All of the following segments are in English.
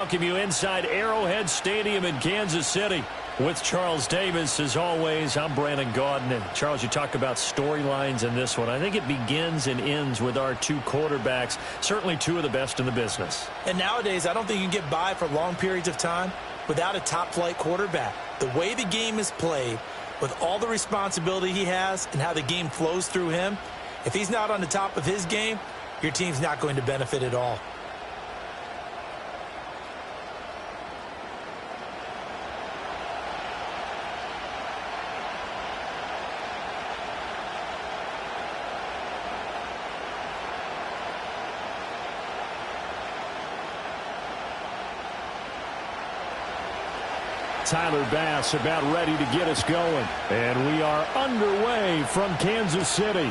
Welcome you inside Arrowhead Stadium in Kansas City. With Charles Davis, as always, I'm Brandon Gaudin. And Charles, you talk about storylines in this one. I think it begins and ends with our two quarterbacks, certainly two of the best in the business. And nowadays, I don't think you can get by for long periods of time without a top-flight quarterback. The way the game is played, with all the responsibility he has and how the game flows through him, if he's not on the top of his game, your team's not going to benefit at all. Tyler Bass about ready to get us going. And we are underway from Kansas City.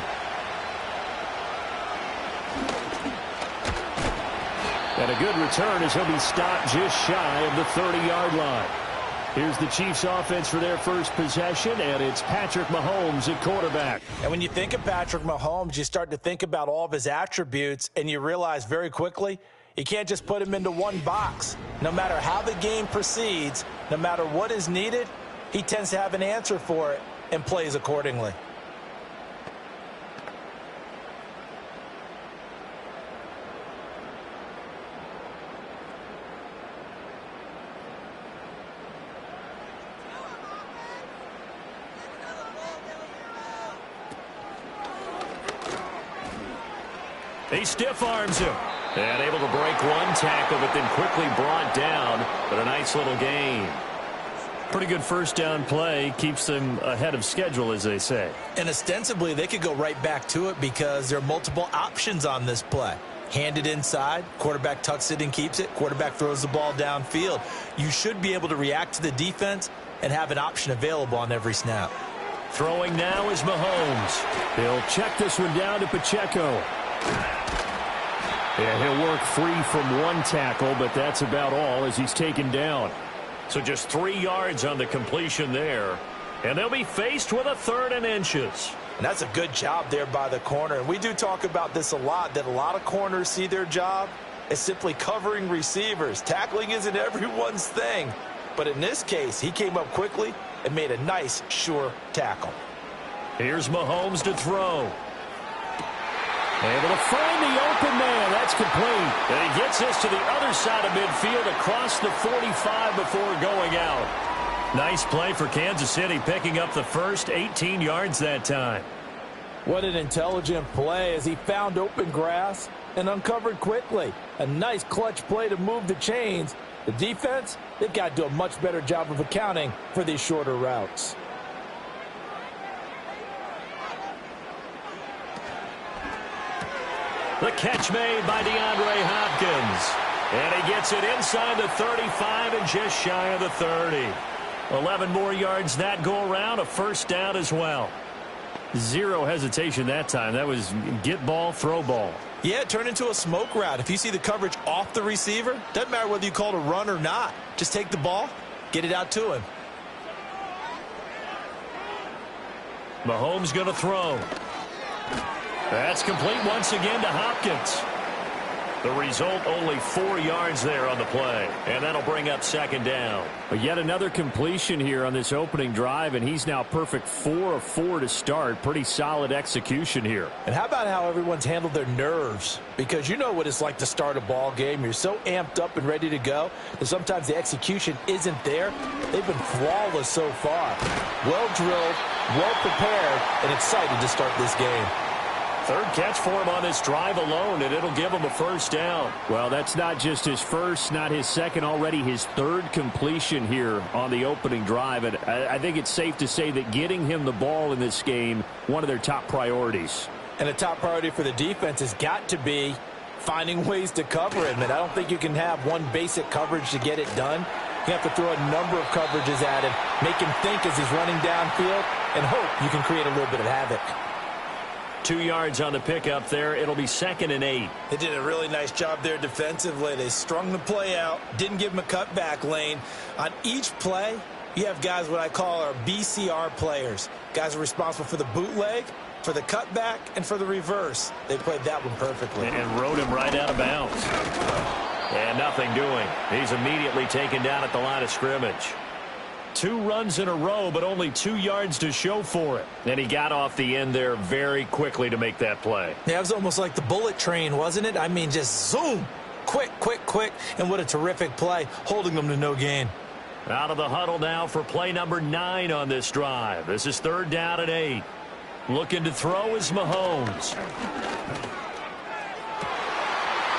And a good return as he'll be stopped just shy of the 30-yard line. Here's the Chiefs offense for their first possession, and it's Patrick Mahomes at quarterback. And when you think of Patrick Mahomes, you start to think about all of his attributes, and you realize very quickly you can't just put him into one box. No matter how the game proceeds, no matter what is needed, he tends to have an answer for it and plays accordingly. He stiff arms him. And able to break one tackle, but then quickly brought down. But a nice little gain. Pretty good first down play. Keeps them ahead of schedule, as they say. And ostensibly, they could go right back to it because there are multiple options on this play. Hand it inside. Quarterback tucks it and keeps it. Quarterback throws the ball downfield. You should be able to react to the defense and have an option available on every snap. Throwing now is Mahomes. He'll check this one down to Pacheco. And he'll work free from one tackle, but that's about all as he's taken down. So just 3 yards on the completion there. And they'll be faced with a 3rd and inches. And that's a good job there by the corner. And we do talk about this a lot, that a lot of corners see their job as simply covering receivers. Tackling isn't everyone's thing. But in this case, he came up quickly and made a nice, sure tackle. Here's Mahomes to throw. Able to find the open man. That's complete. And he gets this to the other side of midfield across the 45 before going out. Nice play for Kansas City, picking up the first 18 yards that time. What an intelligent play as he found open grass and uncovered quickly. A nice clutch play to move the chains. The defense, they've got to do a much better job of accounting for these shorter routes. The catch made by DeAndre Hopkins. And he gets it inside the 35 and just shy of the 30. 11 more yards that go around, a first down as well. Zero hesitation that time. That was get ball, throw ball. Yeah, turn into a smoke route. If you see the coverage off the receiver, doesn't matter whether you call it a run or not. Just take the ball, get it out to him. Mahomes going to throw. That's complete once again to Hopkins. The result, only 4 yards there on the play. And that'll bring up 2nd down. But yet another completion here on this opening drive, and he's now perfect 4 of 4 to start. Pretty solid execution here. And how about how everyone's handled their nerves? Because you know what it's like to start a ball game. You're so amped up and ready to go that sometimes the execution isn't there. They've been flawless so far. Well drilled, well prepared, and excited to start this game. 3rd catch for him on this drive alone, and it'll give him a first down. Well, that's not just his first, not his second, already his 3rd completion here on the opening drive. And I think it's safe to say that getting him the ball in this game, one of their top priorities. And a top priority for the defense has got to be finding ways to cover him. And I don't think you can have one basic coverage to get it done. You have to throw a number of coverages at him, make him think as he's running downfield, and hope you can create a little bit of havoc. 2 yards on the pickup there. It'll be 2nd and 8. They did a really nice job there defensively. They strung the play out, didn't give him a cutback lane. On each play, you have guys what I call our BCR players. Guys are responsible for the bootleg, for the cutback, and for the reverse. They played that one perfectly. And rode him right out of bounds. And nothing doing. He's immediately taken down at the line of scrimmage. 2 runs in a row, but only 2 yards to show for it. And he got off the end there very quickly to make that play. Yeah, it was almost like the bullet train, wasn't it? I mean, just zoom. Quick, quick, quick. And what a terrific play, holding them to no gain. Out of the huddle now for play number 9 on this drive. This is 3rd down and 8. Looking to throw is Mahomes.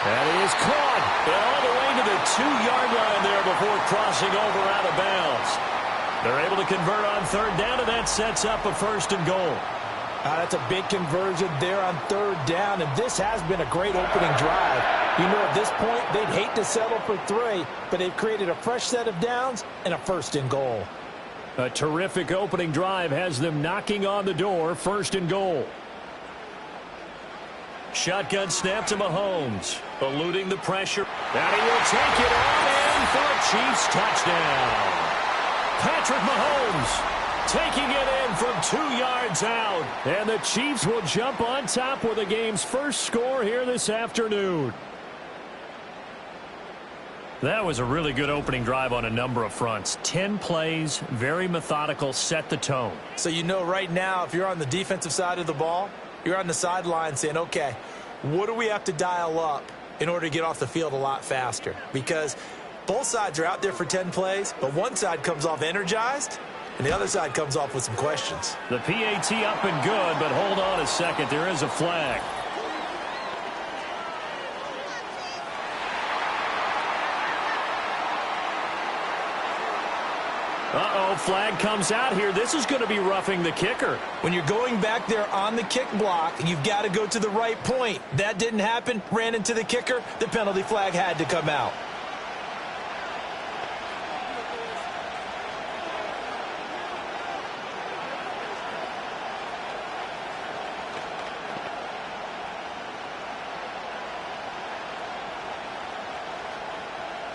And he is caught. And all the way to the 2-yard line there before crossing over out of bounds. They're able to convert on 3rd down, and that sets up a 1st and goal. That's a big conversion there on 3rd down, and this has been a great opening drive. You know, at this point, they'd hate to settle for 3, but they've created a fresh set of downs and a 1st and goal. A terrific opening drive has them knocking on the door, 1st and goal. Shotgun snap to Mahomes, eluding the pressure. And he will take it on in for a Chiefs touchdown. Patrick Mahomes taking it in from 2 yards out. And the Chiefs will jump on top with the game's first score here this afternoon. That was a really good opening drive on a number of fronts. 10 plays, very methodical, set the tone. So you know right now, if you're on the defensive side of the ball, you're on the sideline saying, okay, what do we have to dial up in order to get off the field a lot faster? Because both sides are out there for 10 plays, but one side comes off energized, and the other side comes off with some questions. The PAT up and good, but hold on a second. There is a flag. Uh-oh, flag comes out here. This is going to be roughing the kicker. When you're going back there on the kick block, you've got to go to the right point. That didn't happen, ran into the kicker. The penalty flag had to come out.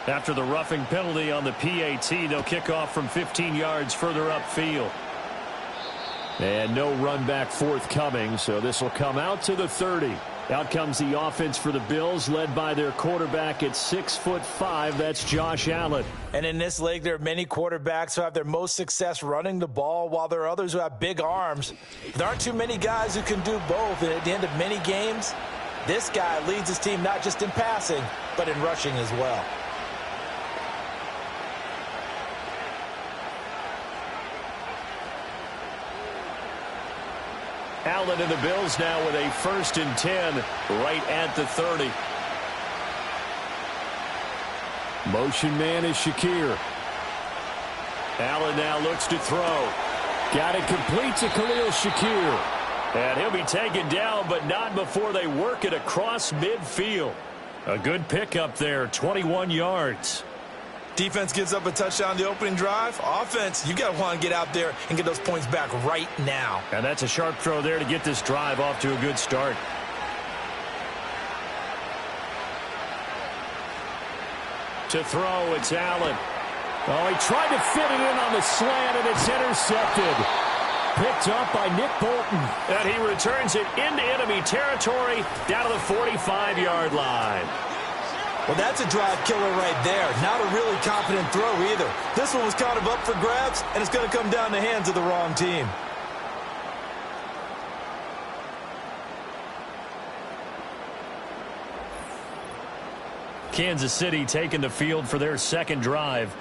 After the roughing penalty on the PAT, they'll kick off from 15 yards further upfield. And no run back forthcoming, so this will come out to the 30. Out comes the offense for the Bills, led by their quarterback at 6'5". That's Josh Allen. And in this league, there are many quarterbacks who have their most success running the ball, while there are others who have big arms. There aren't too many guys who can do both, and at the end of many games, this guy leads his team not just in passing, but in rushing as well. Allen and the Bills now with a 1st and 10 right at the 30. Motion man is Shakir. Allen now looks to throw. Got it complete to Khalil Shakir. And he'll be taken down, but not before they work it across midfield. A good pickup there, 21 yards. Defense gives up a touchdown the opening drive. Offense, you got to want to get out there and get those points back right now. And that's a sharp throw there to get this drive off to a good start. To throw, it's Allen. Oh, he tried to fit it in on the slant, and it's intercepted. Picked up by Nick Bolton. And he returns it into enemy territory down to the 45-yard line. Well, that's a drive killer right there. Not a really confident throw either. This one was kind of up for grabs, and it's going to come down the hands of the wrong team. Kansas City taking the field for their second drive.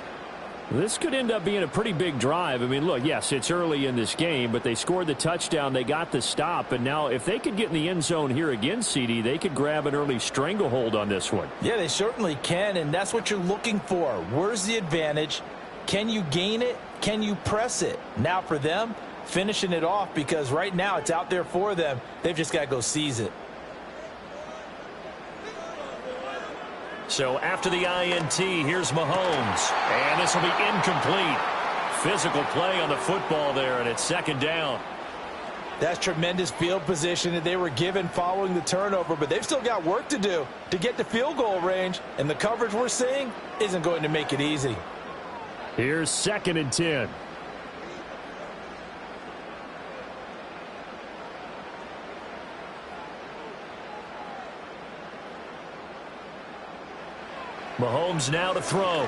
This could end up being a pretty big drive. I mean, look, yes, it's early in this game, but they scored the touchdown. They got the stop. And now if they could get in the end zone here again, CD, they could grab an early stranglehold on this one. Yeah, they certainly can, and that's what you're looking for. Where's the advantage? Can you gain it? Can you press it? Now for them, finishing it off, because right now it's out there for them. They've just got to go seize it. So after the INT, here's Mahomes. And this will be incomplete. Physical play on the football there, and it's 2nd down. That's tremendous field position that they were given following the turnover, but they've still got work to do to get to field goal range, and the coverage we're seeing isn't going to make it easy. Here's 2nd and 10. Mahomes now to throw.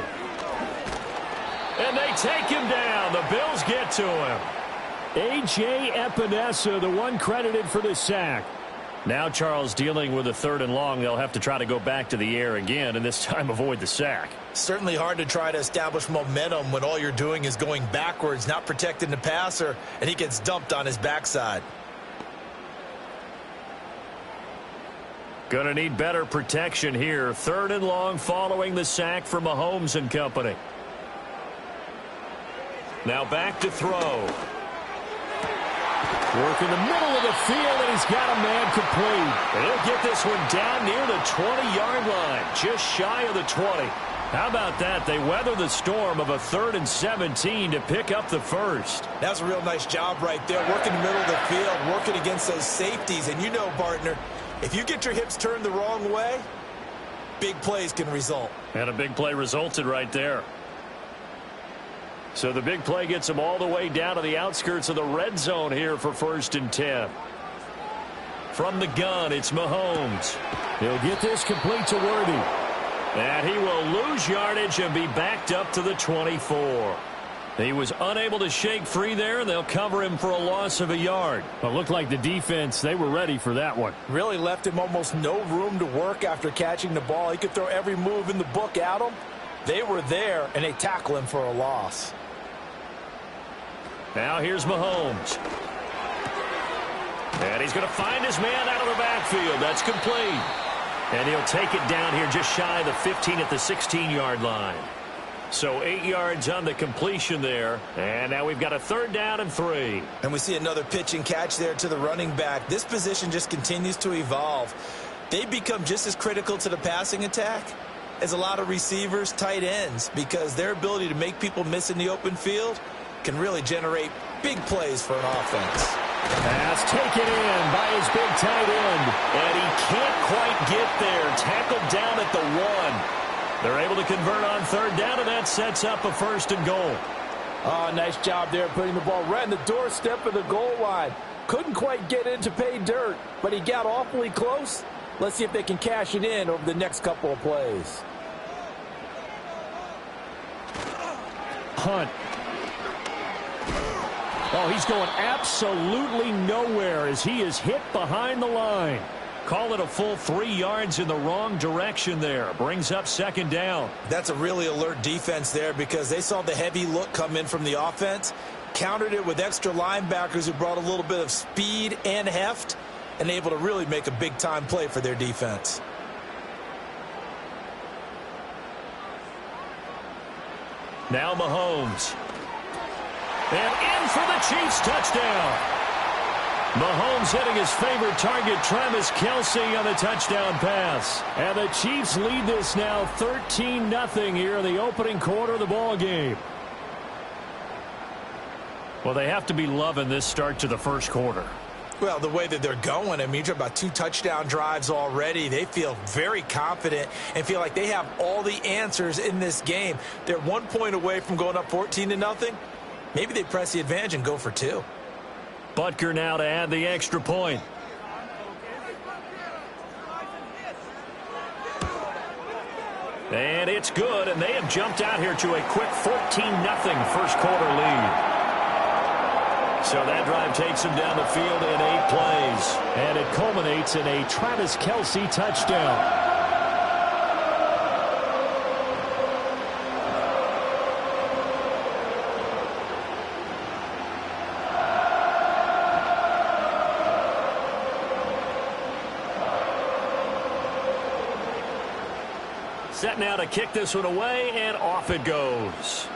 And they take him down. The Bills get to him. A.J. Epinesa, the one credited for the sack. Now Charles dealing with a 3rd and long. They'll have to try to go back to the air again, and this time avoid the sack. Certainly hard to try to establish momentum when all you're doing is going backwards, not protecting the passer, and he gets dumped on his backside. Going to need better protection here. 3rd and long following the sack from Mahomes and company. Now back to throw. Work in the middle of the field, and he's got a man complete. And he'll get this one down near the 20-yard line, just shy of the 20. How about that? They weather the storm of a 3rd and 17 to pick up the first. That's a real nice job right there, working the middle of the field, working against those safeties. And you know, partner, if you get your hips turned the wrong way, big plays can result. And a big play resulted right there. So the big play gets them all the way down to the outskirts of the red zone here for 1st and 10. From the gun, it's Mahomes. He'll get this complete to Worthy. And he will lose yardage and be backed up to the 24. He was unable to shake free there, and they'll cover him for a loss of a yard. Well, it looked like the defense, they were ready for that one. Really left him almost no room to work after catching the ball. He could throw every move in the book at him. They were there, and they tackle him for a loss. Now here's Mahomes. And he's going to find his man out of the backfield. That's complete. And he'll take it down here just shy of the 15 at the 16-yard line. So 8 yards on the completion there. And now we've got a 3rd down and 3. And we see another pitch and catch there to the running back. This position just continues to evolve. They become just as critical to the passing attack as a lot of receivers, tight ends, because their ability to make people miss in the open field can really generate big plays for an offense. Pass taken in by his big tight end. And he can't quite get there. Tackled down at the 1. They're able to convert on 3rd down, and that sets up a 1st and goal. Oh, nice job there putting the ball right in the doorstep of the goal line. Couldn't quite get in to pay dirt, but he got awfully close. Let's see if they can cash it in over the next couple of plays. Hunt. Oh, he's going absolutely nowhere as he is hit behind the line. Call it a full 3 yards in the wrong direction there. Brings up 2nd down. That's a really alert defense there because they saw the heavy look come in from the offense, countered it with extra linebackers who brought a little bit of speed and heft, and able to really make a big-time play for their defense. Now Mahomes. And in for the Chiefs touchdown. Mahomes hitting his favorite target, Travis Kelce, on the touchdown pass. And the Chiefs lead this now 13-0 here in the opening quarter of the ball game. Well, they have to be loving this start to the first quarter. Well, the way that they're going, I mean, you're talking about 2 touchdown drives already. They feel very confident and feel like they have all the answers in this game. They're 1 point away from going up 14-0. Maybe they press the advantage and go for 2. Butker now to add the extra point. And it's good, and they have jumped out here to a quick 14-0 first quarter lead. So that drive takes him down the field in 8 plays. And it culminates in a Travis Kelce touchdown. Set now to kick this one away, and off it goes.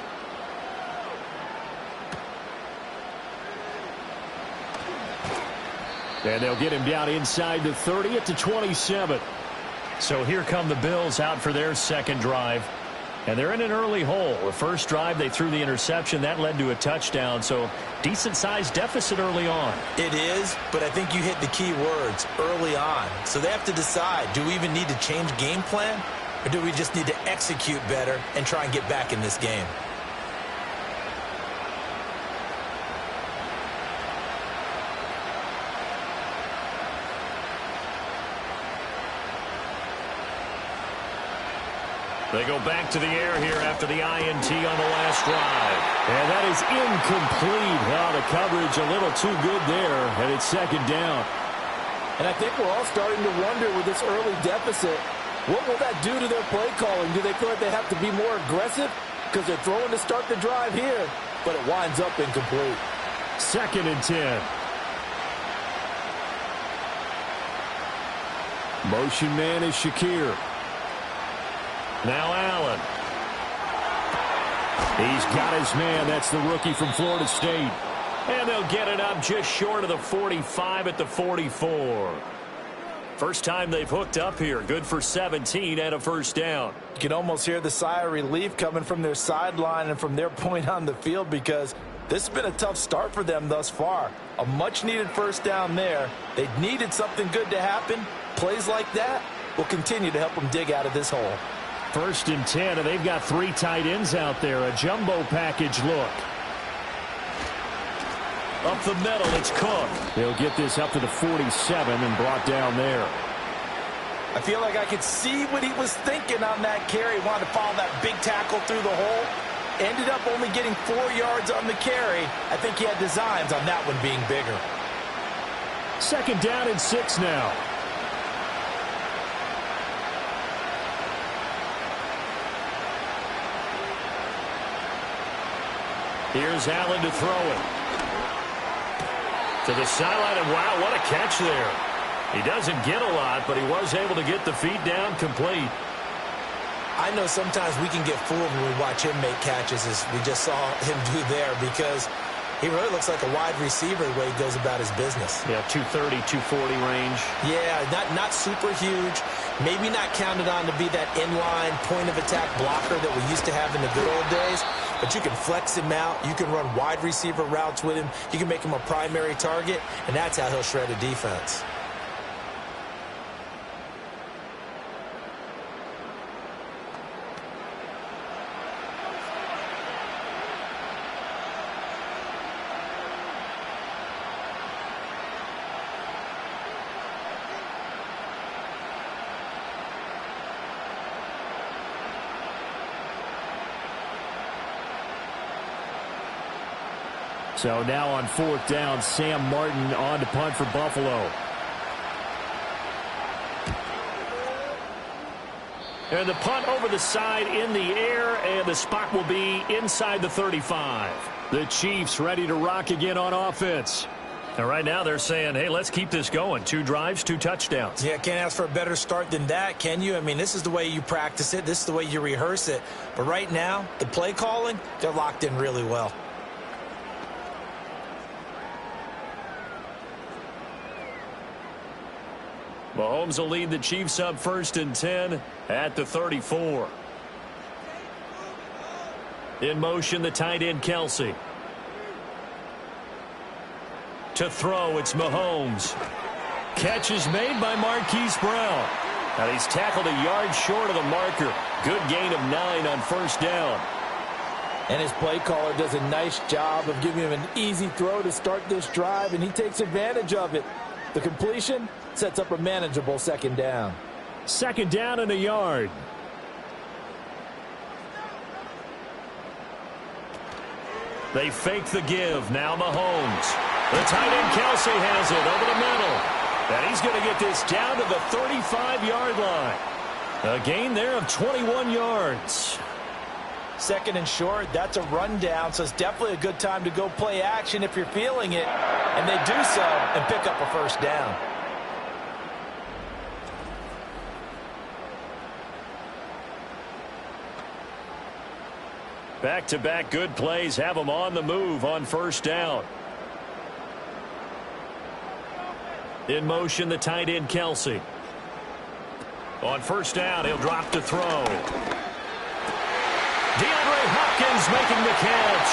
And they'll get him down inside the 30 at the 27. So here come the Bills out for their second drive. And they're in an early hole. The first drive, they threw the interception. That led to a touchdown. So decent-sized deficit early on. It is, but I think you hit the key words, early on. So they have to decide, do we even need to change game plan? Or do we just need to execute better and try and get back in this game? They go back to the air here after the INT on the last drive. And that is incomplete. Oh, the coverage a little too good there, and it's second down. And I think we're all starting to wonder with this early deficit, what will that do to their play calling? Do they feel like they have to be more aggressive because they're throwing to start the drive here? But it winds up incomplete. 2nd and 10. Motion man is Shakir. Now Allen. He's got his man. That's the rookie from Florida State. And they'll get it up just short of the 45 at the 44. First time they've hooked up here. Good for 17 and a first down. You can almost hear the sigh of relief coming from their sideline and from their point on the field because this has been a tough start for them thus far. A much-needed first down there. They needed something good to happen. Plays like that will continue to help them dig out of this hole. 1st and 10, and they've got 3 tight ends out there. A jumbo package look. Up the middle, it's Cook. He'll get this up to the 47 and brought down there. I feel like I could see what he was thinking on that carry. Wanted to follow that big tackle through the hole. Ended up only getting 4 yards on the carry. I think he had designs on that one being bigger. 2nd down and 6 now. Here's Allen to throw it. To the sideline, and wow, what a catch there. He doesn't get a lot, but he was able to get the feet down complete. I know sometimes we can get fooled when we watch him make catches, as we just saw him do there, because he really looks like a wide receiver the way he goes about his business. Yeah, 230, 240 range. Yeah, not super huge. Maybe not counted on to be that inline point-of-attack blocker that we used to have in the good old days. But you can flex him out. You can run wide receiver routes with him. You can make him a primary target, and that's how he'll shred a defense. So now on 4th down, Sam Martin on to punt for Buffalo. And the punt over the side in the air, and the spot will be inside the 35. The Chiefs ready to rock again on offense. And right now they're saying, hey, let's keep this going. 2 drives, 2 touchdowns. Yeah, can't ask for a better start than that, can you? I mean, this is the way you practice it. This is the way you rehearse it. But right now, the play calling, they're locked in really well. Mahomes will lead the Chiefs up 1st and 10 at the 34. In motion, the tight end, Kelsey. To throw, it's Mahomes. Catch is made by Marquise Brown. And he's tackled a yard short of the marker. Good gain of 9 on 1st down. And his play caller does a nice job of giving him an easy throw to start this drive, and he takes advantage of it. The completion sets up a manageable 2nd down. 2nd down and a yard. They fake the give. Now Mahomes. The tight end Kelsey has it over the middle. And he's going to get this down to the 35-yard line. A gain there of 21 yards. 2nd and short, that's a rundown, so it's definitely a good time to go play action if you're feeling it. And they do so and pick up a 1st down. Back-to-back good plays have them on the move on 1st down. In motion, the tight end, Kelsey. On 1st down, he'll drop to throw. DeAndre Hopkins making the catch.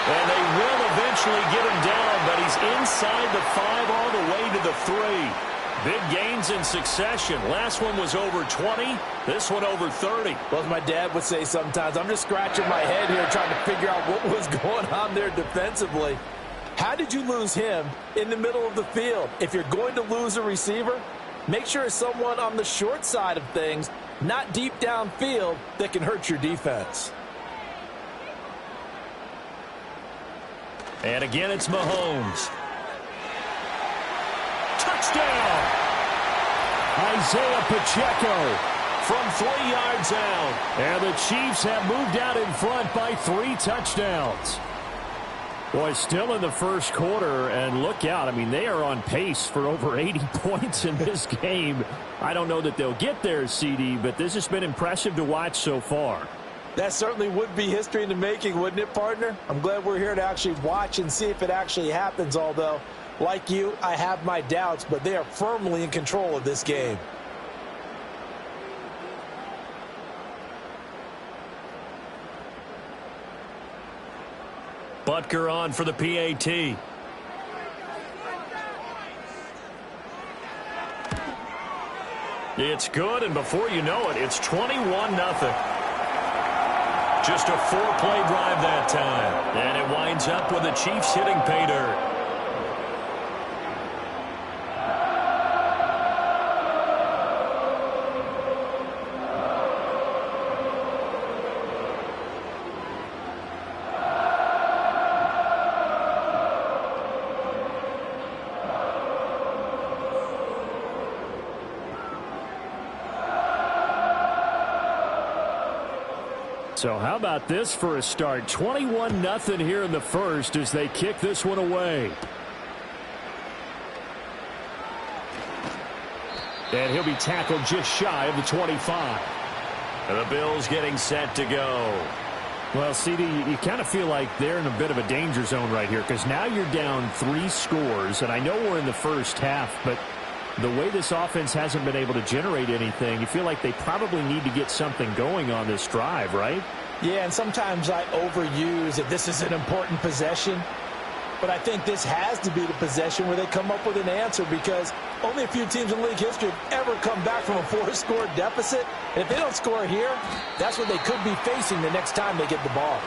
And they will eventually get him down, but he's inside the 5 all the way to the 3. Big gains in succession. Last one was over 20. This one over 30. Well, as my dad would say sometimes, I'm just scratching my head here trying to figure out what was going on there defensively. How did you lose him in the middle of the field? If you're going to lose a receiver, make sure it's someone on the short side of things. not deep downfield, that can hurt your defense. And again, it's Mahomes. Touchdown! Isaiah Pacheco from 3 yards out. And the Chiefs have moved out in front by 3 touchdowns. Boy, still in the first quarter, and look out. I mean, they are on pace for over 80 points in this game. I don't know that they'll get there, CD, but this has been impressive to watch so far. That certainly would be history in the making, wouldn't it, partner? I'm glad we're here to actually watch and see if it actually happens, although, like you, I have my doubts, but they are firmly in control of this game. Butker on for the PAT. It's good, and before you know it, it's 21-0. Just a 4-play drive that time. And it winds up with the Chiefs hitting pay dirt. So how about this for a start? 21-0 here in the first as they kick this one away. And he'll be tackled just shy of the 25. And the Bills getting set to go. Well, CD, you kind of feel like they're in a bit of a danger zone right here because now you're down 3 scores. And I know we're in the first half, but the way this offense hasn't been able to generate anything, you feel like they probably need to get something going on this drive, right? Yeah, and sometimes I overuse that this is an important possession. But I think this has to be the possession where they come up with an answer because only a few teams in league history have ever come back from a 4-score deficit. And if they don't score here, that's what they could be facing the next time they get the ball.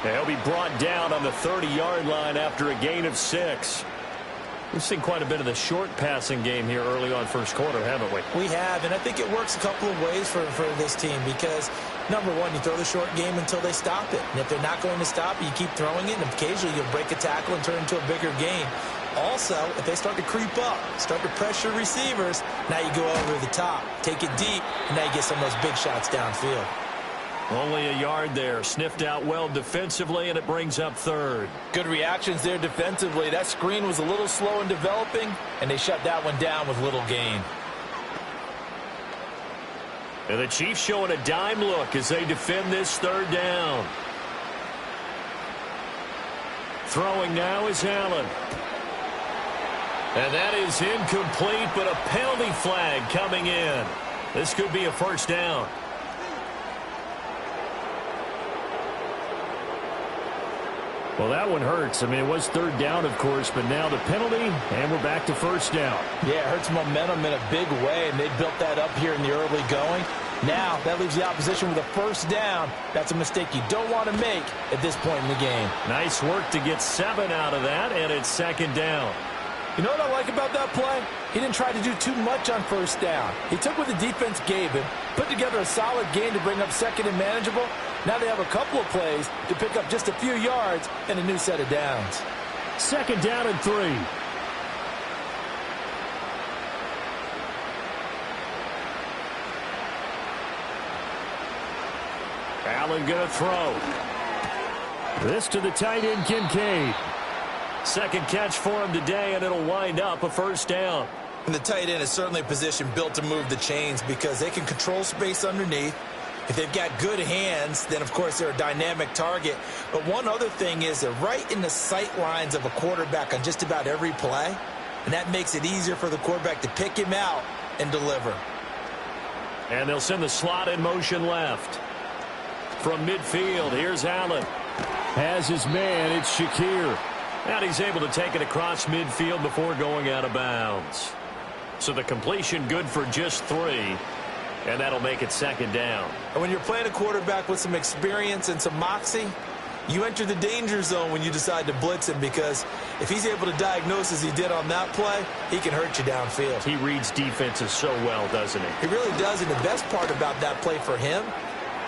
They'll be brought down on the 30-yard line after a gain of 6. We've seen quite a bit of the short passing game here early on first quarter, haven't we? We have, and I think it works a couple of ways for this team because, number one, you throw the short game until they stop it. And if they're not going to stop it, you keep throwing it, and occasionally you'll break a tackle and turn it into a bigger gain. Also, if they start to creep up, start to pressure receivers, now you go over the top, take it deep, and now you get some of those big shots downfield. Only a yard there. Sniffed out well defensively, and it brings up third. Good reactions there defensively. That screen was a little slow in developing, and they shut that one down with little gain. And the Chiefs showing a dime look as they defend this third down. Throwing now is Allen. And that is incomplete, but a penalty flag coming in. This could be a first down. Well, that one hurts. I mean, it was third down, of course, but now the penalty, and we're back to first down. Yeah, it hurts momentum in a big way, and they built that up here in the early going. Now, that leaves the opposition with a first down. That's a mistake you don't want to make at this point in the game. Nice work to get 7 out of that, and it's second down. You know what I like about that play? He didn't try to do too much on first down. He took what the defense gave him, put together a solid gain to bring up second and manageable. Now they have a couple of plays to pick up just a few yards and a new set of downs. Second down and 3. Allen going to throw. This to the tight end, Kincaid. Second catch for him today, and it'll wind up a first down. And the tight end is certainly a position built to move the chains because they can control space underneath. If they've got good hands, then, of course, they're a dynamic target. But one other thing is they're right in the sight lines of a quarterback on just about every play, and that makes it easier for the quarterback to pick him out and deliver. And they'll send the slot in motion left. From midfield, here's Allen. Has his man, it's Shakir. And he's able to take it across midfield before going out of bounds. So the completion good for just 3. And that'll make it second down. And when you're playing a quarterback with some experience and some moxie, you enter the danger zone when you decide to blitz him because if he's able to diagnose as he did on that play, he can hurt you downfield. He reads defenses so well, doesn't he? He really does, and the best part about that play for him,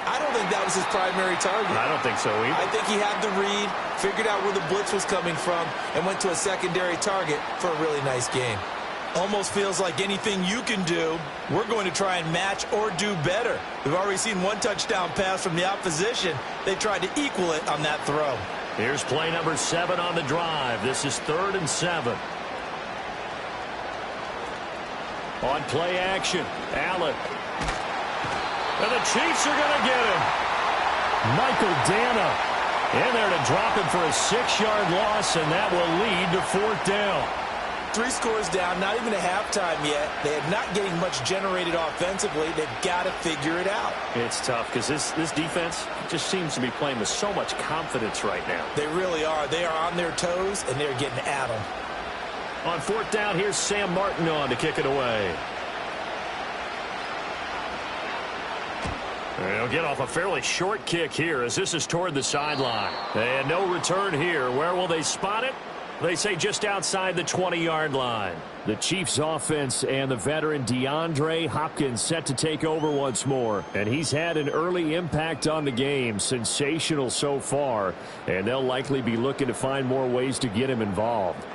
I don't think that was his primary target. I don't think so either. I think he had the read, figured out where the blitz was coming from, and went to a secondary target for a really nice game. Almost feels like anything you can do, we're going to try and match or do better. We've already seen one touchdown pass from the opposition. They tried to equal it on that throw. Here's play number 7 on the drive. This is 3rd and 7. On play action, Allen. And the Chiefs are going to get him. Michael Dana in there to drop him for a 6-yard loss, and that will lead to 4th down. 3 scores down, not even a halftime yet. They are not getting much generated offensively. They've got to figure it out. It's tough because this defense just seems to be playing with so much confidence right now. They really are. They are on their toes, and they're getting at them. On 4th down, here's Sam Martin on to kick it away. They'll get off a fairly short kick here as this is toward the sideline. And no return here. Where will they spot it? They say just outside the 20-yard line. The Chiefs offense and the veteran DeAndre Hopkins set to take over once more. And he's had an early impact on the game. Sensational so far. And they'll likely be looking to find more ways to get him involved.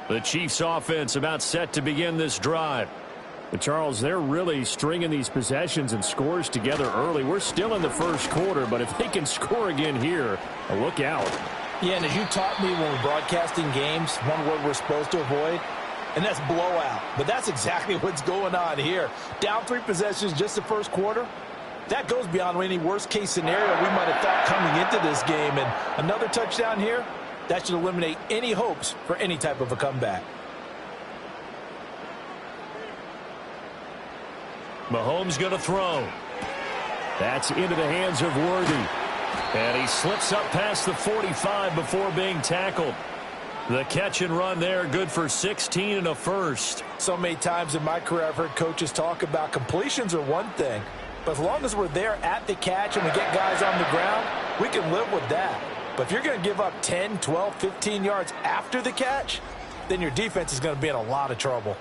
The Chiefs offense about set to begin this drive. But Charles, they're really stringing these possessions and scores together early. We're still in the first quarter, but if they can score again here, look out. Yeah, and as you taught me when we're broadcasting games, one word we're supposed to avoid, and that's blowout. But that's exactly what's going on here. Down 3 possessions just the first quarter. That goes beyond any worst-case scenario we might have thought coming into this game. And another touchdown here, that should eliminate any hopes for any type of a comeback. Mahomes going to throw. That's into the hands of Worthy. And he slips up past the 45 before being tackled. The catch and run there, good for 16 and a first. So many times in my career I've heard coaches talk about completions are one thing. But as long as we're there at the catch and we get guys on the ground, we can live with that. But if you're going to give up 10, 12, 15 yards after the catch, then your defense is going to be in a lot of trouble.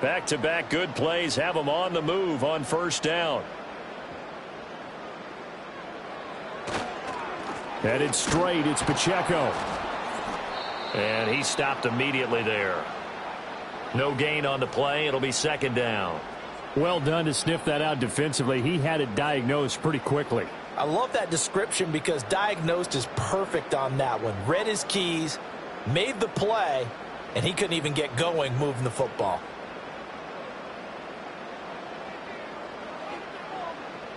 Back-to-back good plays have them on the move on 1st down. Headed straight, it's Pacheco. And he stopped immediately there. No gain on the play. It'll be 2nd down. Well done to sniff that out defensively. He had it diagnosed pretty quickly. I love that description because diagnosed is perfect on that one. Read his keys, made the play, and he couldn't even get going moving the football.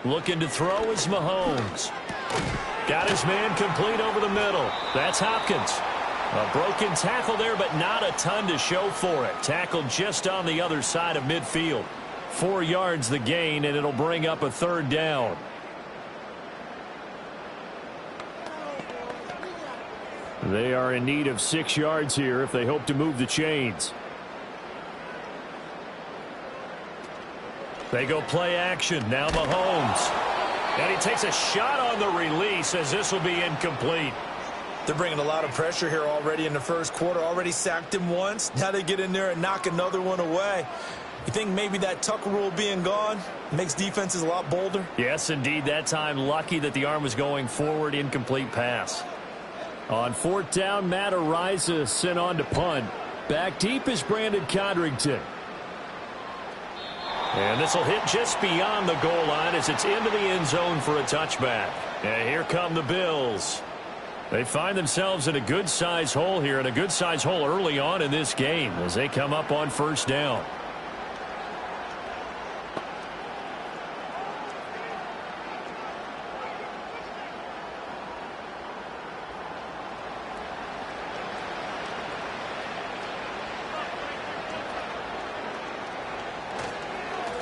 Looking to throw is Mahomes. Got his man complete over the middle. That's Hopkins. A broken tackle there, but not a ton to show for it. Tackled just on the other side of midfield. 4 yards the gain, and it'll bring up a 3rd down. They are in need of 6 yards here if they hope to move the chains. They go play action. Now Mahomes. And he takes a shot on the release as this will be incomplete. They're bringing a lot of pressure here already in the first quarter. Already sacked him once. Now they get in there and knock another one away. You think maybe that Tucker rule being gone makes defenses a lot bolder? Yes, indeed. That time lucky that the arm was going forward. Incomplete pass. On 4th down, Matt Araiza sent on to punt. Back deep is Brandon Codrington. And this will hit just beyond the goal line as it's into the end zone for a touchback. And here come the Bills. They find themselves in a good-sized hole here, and a good-sized hole early on in this game as they come up on 1st down.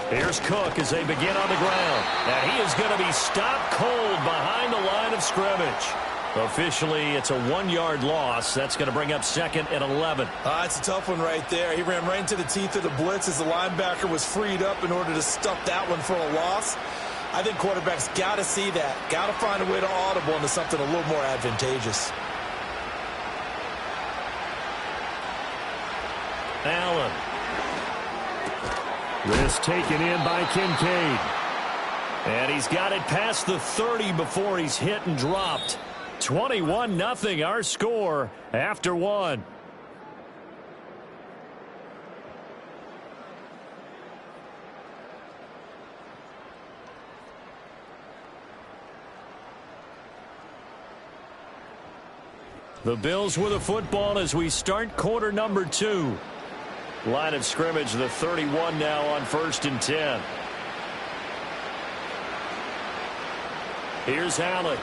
Here's Cook as they begin on the ground. And he is going to be stopped cold behind the line of scrimmage. Officially, it's a 1-yard loss. That's going to bring up 2nd and 11. It's a tough one right there. He ran right into the teeth of the blitz as the linebacker was freed up in order to stuff that one for a loss. I think quarterbacks got to see that. Got to find a way to audible into something a little more advantageous. Allen. This taken in by Kincaid. And he's got it past the 30 before he's hit and dropped. 21-0 our score after one. The Bills with the football as we start quarter number 2. Line of scrimmage, the 31 now on 1st and 10. Here's Allen.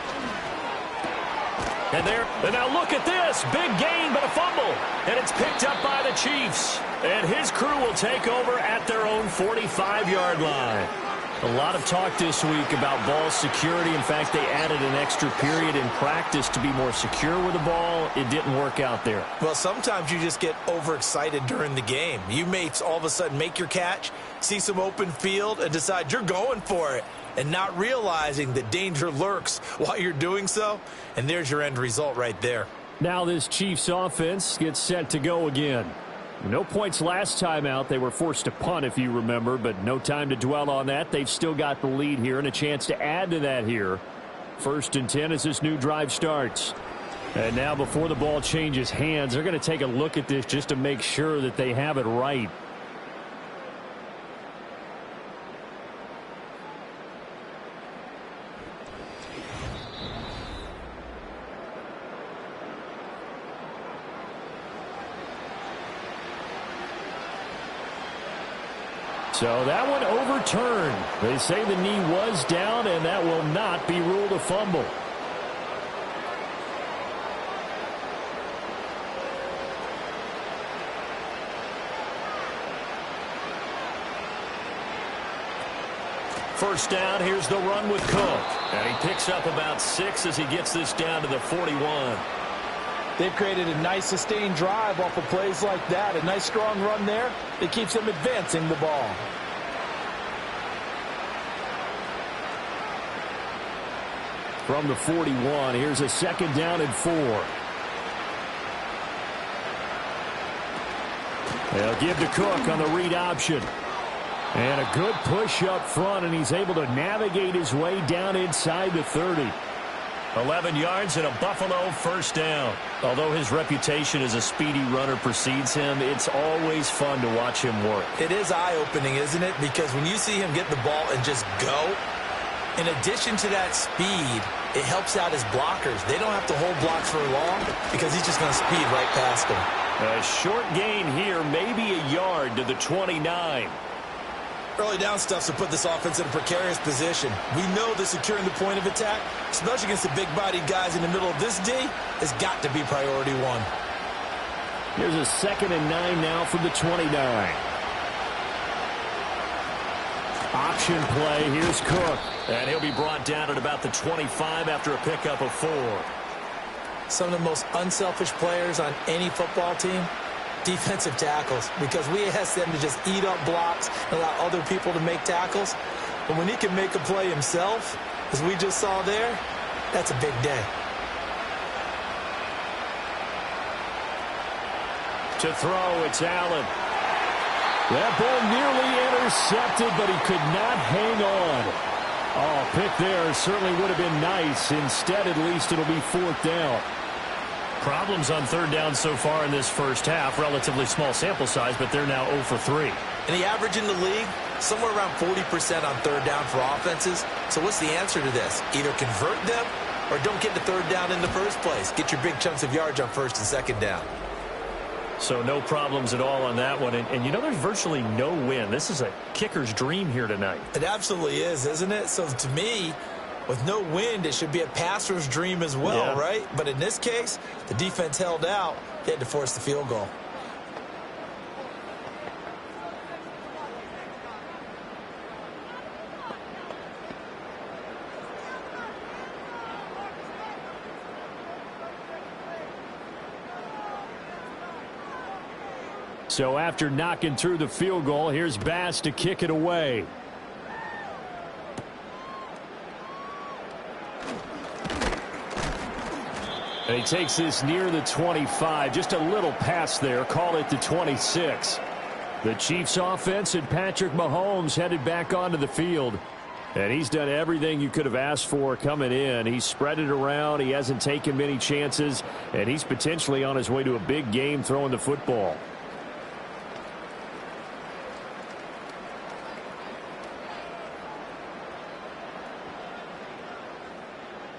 And now look at this. Big gain, but a fumble. And it's picked up by the Chiefs. And his crew will take over at their own 45-yard line. A lot of talk this week about ball security. In fact, they added an extra period in practice to be more secure with the ball. It didn't work out there. Well, sometimes you just get overexcited during the game. You may all of a sudden make your catch, see some open field, and decide you're going for it, and not realizing that danger lurks while you're doing so. And there's your end result right there. Now this Chiefs offense gets set to go again. No points last time out. They were forced to punt, if you remember, but no time to dwell on that. They've still got the lead here and a chance to add to that here. 1st and 10 as this new drive starts. And now before the ball changes hands, they're going to take a look at this just to make sure that they have it right. So that one overturned. They say the knee was down, and that will not be ruled a fumble. First down, here's the run with Cook. And he picks up about 6 as he gets this down to the 41. They've created a nice sustained drive off of plays like that. A nice strong run there that keeps them advancing the ball. From the 41, here's a 2nd down and 4. They'll give to Cook on the read option. And a good push up front, and he's able to navigate his way down inside the 30. 11 yards and a Buffalo first down. Although his reputation as a speedy runner precedes him, it's always fun to watch him work. It is eye-opening, isn't it? Because when you see him get the ball and just go, in addition to that speed, it helps out his blockers. They don't have to hold blocks for long because he's just going to speed right past them. A short gain here, maybe a yard to the 29. Early down stuff to put this offense in a precarious position. We know that securing the point of attack, especially against the big-bodied guys in the middle of this D, has got to be priority one. Here's a 2nd and 9 now from the 29. Option play. Here's Cook. And he'll be brought down at about the 25 after a pickup of 4. Some of the most unselfish players on any football team, defensive tackles, because we ask them to just eat up blocks and allow other people to make tackles. But when he can make a play himself, as we just saw there, that's a big day. To throw, it's Allen. That ball nearly intercepted, but he could not hang on. Oh, pick there certainly would have been nice. Instead, at least it'll be 4th down. Problems on 3rd down so far in this first half. Relatively small sample size, but they're now 0 for 3. And the average in the league, somewhere around 40% on 3rd down for offenses. So what's the answer to this? Either convert them or don't get to 3rd down in the first place. Get your big chunks of yards on 1st and 2nd down. So no problems at all on that one. And you know, there's virtually no win. This is a kicker's dream here tonight. It absolutely is, isn't it? So to me, with no wind, it should be a passer's dream as well, right? But in this case, the defense held out. They had to force the field goal. So after knocking through the field goal, here's Bass to kick it away. And he takes this near the 25. Just a little pass there. Call it the 26. The Chiefs offense and Patrick Mahomes headed back onto the field. And he's done everything you could have asked for coming in. He's spread it around. He hasn't taken many chances. And he's potentially on his way to a big game throwing the football.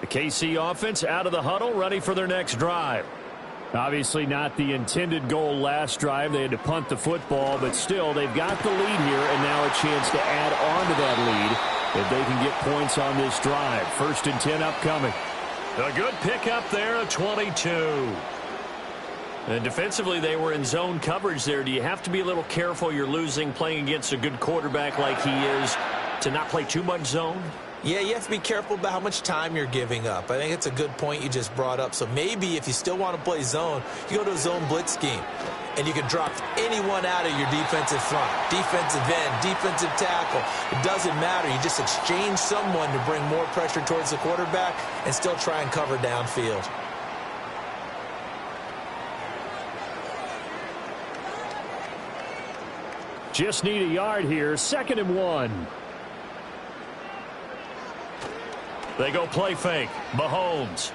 The KC offense out of the huddle, ready for their next drive. Obviously not the intended goal last drive. They had to punt the football, but still they've got the lead here and now a chance to add on to that lead if they can get points on this drive. 1st and 10 upcoming. A good pickup there, a 22. And defensively they were in zone coverage there. Do you have to be a little careful you're losing playing against a good quarterback like he is to not play too much zone? Yeah, you have to be careful about how much time you're giving up. I think it's a good point you just brought up. So maybe if you still want to play zone, you go to a zone blitz scheme. And you can drop anyone out of your defensive front, defensive end, defensive tackle. It doesn't matter. You just exchange someone to bring more pressure towards the quarterback and still try and cover downfield. Just need a yard here. 2nd and 1. They go play fake. Mahomes.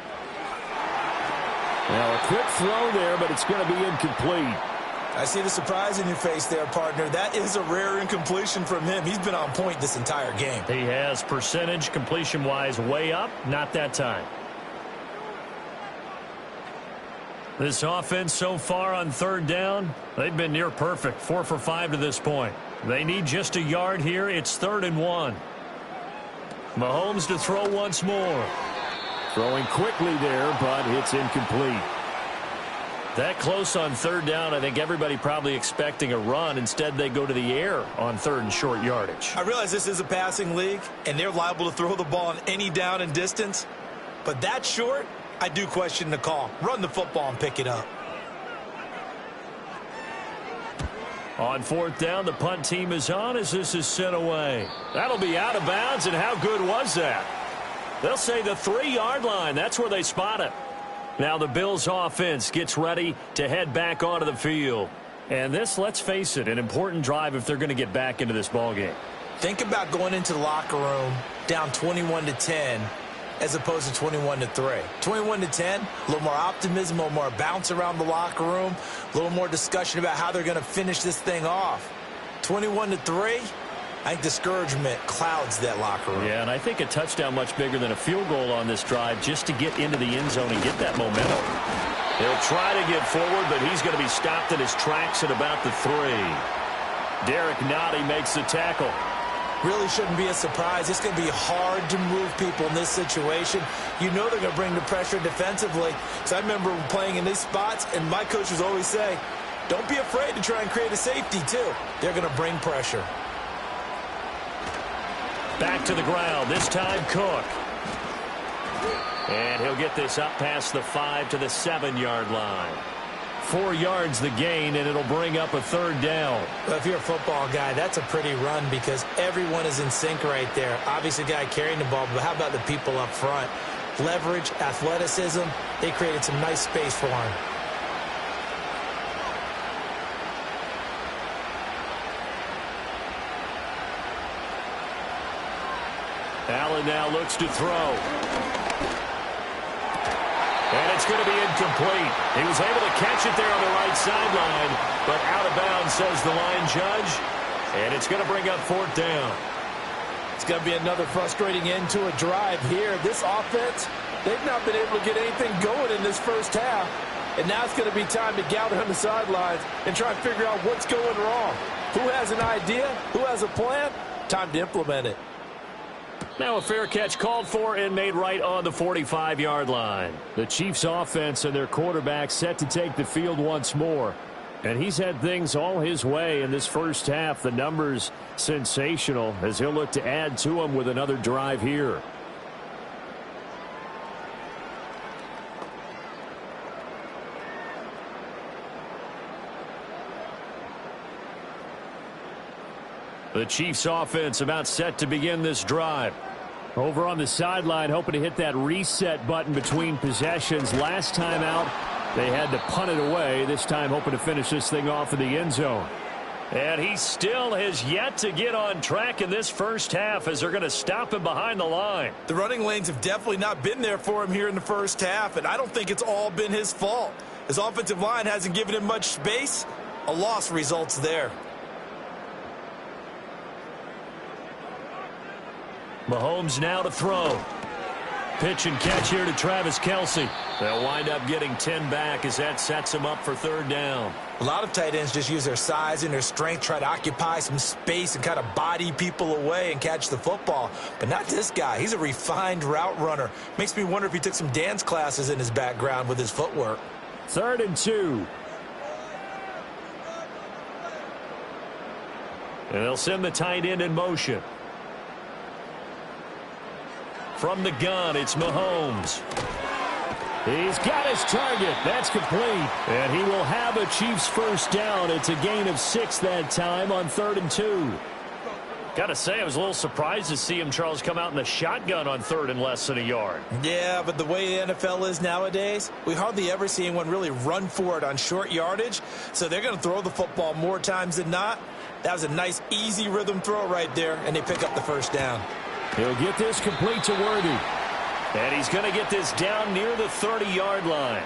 Now a quick throw there, but it's going to be incomplete. I see the surprise in your face there, partner. That is a rare incompletion from him. He's been on point this entire game. He has percentage completion-wise way up. Not that time. This offense so far on 3rd down, they've been near perfect. 4 for 5 to this point. They need just a yard here. It's 3rd and 1. Mahomes to throw once more. Throwing quickly there, but it's incomplete. That close on 3rd down, I think everybody probably expecting a run. Instead, they go to the air on 3rd and short yardage. I realize this is a passing league, and they're liable to throw the ball on any down and distance. But that short, I do question the call. Run the football and pick it up. On 4th down, the punt team is on as this is sent away. That'll be out of bounds, and how good was that? They'll say the 3-yard line. That's where they spot it. Now the Bills offense gets ready to head back onto the field. And this, let's face it, an important drive if they're going to get back into this ballgame. Think about going into the locker room down 21-10 as opposed to 21-3. 21-10, a little more optimism, a little more bounce around the locker room, a little more discussion about how they're going to finish this thing off. 21-3, I think discouragement clouds that locker room. Yeah, and I think a touchdown much bigger than a field goal on this drive just to get into the end zone and get that momentum. He'll try to get forward, but he's going to be stopped in his tracks at about the 3. Derek Nottie makes the tackle. Really shouldn't be a surprise. It's going to be hard to move people in this situation. You know they're going to bring the pressure defensively. So I remember playing in these spots, and my coaches always say, don't be afraid to try and create a safety, too. They're going to bring pressure. Back to the ground, this time Cook. And he'll get this up past the 5 to the 7-yard line. 4 yards the gain, and it'll bring up a 3rd down. Well, if you're a football guy, that's a pretty run because everyone is in sync right there. Obviously, the guy carrying the ball, but how about the people up front? Leverage, athleticism, they created some nice space for him. Allen now looks to throw. And it's going to be incomplete. He was able to catch it there on the right sideline, but out of bounds, says the line judge. And it's going to bring up 4th down. It's going to be another frustrating end to a drive here. This offense, they've not been able to get anything going in this first half. And now it's going to be time to gather on the sidelines and try and figure out what's going wrong. Who has an idea? Who has a plan? Time to implement it. Now a fair catch called for and made right on the 45-yard line. The Chiefs offense and their quarterback set to take the field once more. And he's had things all his way in this first half. The numbers sensational as he'll look to add to them with another drive here. The Chiefs offense about set to begin this drive. Over on the sideline, hoping to hit that reset button between possessions. Last time out, they had to punt it away. This time, hoping to finish this thing off in the end zone. And he still has yet to get on track in this first half as they're going to stop him behind the line. The running lanes have definitely not been there for him here in the first half, and I don't think it's all been his fault. His offensive line hasn't given him much space. A loss results there. Mahomes now to throw. Pitch and catch here to Travis Kelce. They'll wind up getting 10 back as that sets him up for third down. A lot of tight ends just use their size and their strength, try to occupy some space and kind of body people away and catch the football. But not this guy. He's a refined route runner. Makes me wonder if he took some dance classes in his background with his footwork. 3rd and 2. And they'll send the tight end in motion. From the gun, it's Mahomes. He's got his target. That's complete. And he will have a Chiefs first down. It's a gain of 6 that time on 3rd and 2. Got to say, I was a little surprised to see him, Charles, come out in the shotgun on 3rd and less than a yard. Yeah, but the way the NFL is nowadays, we hardly ever see anyone really run for it on short yardage. So they're going to throw the football more times than not. That was a nice, easy rhythm throw right there, and they pick up the first down. He'll get this complete to Worthy. And he's going to get this down near the 30-yard line.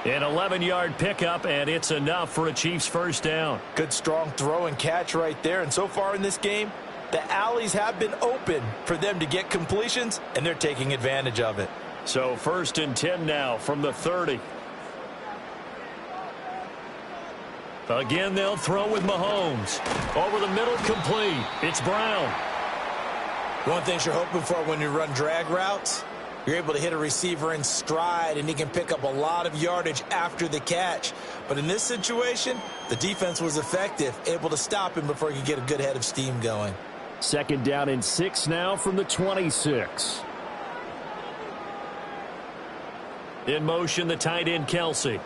An 11-yard pickup, and it's enough for a Chiefs first down. Good, strong throw and catch right there. And so far in this game, the alleys have been open for them to get completions, and they're taking advantage of it. So 1st and 10 now from the 30. Again, they'll throw with Mahomes. Over the middle, complete. It's Brown. One of the things you're hoping for when you run drag routes, you're able to hit a receiver in stride, and he can pick up a lot of yardage after the catch. But in this situation, the defense was effective, able to stop him before he could get a good head of steam going. 2nd down and 6 now from the 26. In motion, the tight end, Kelce.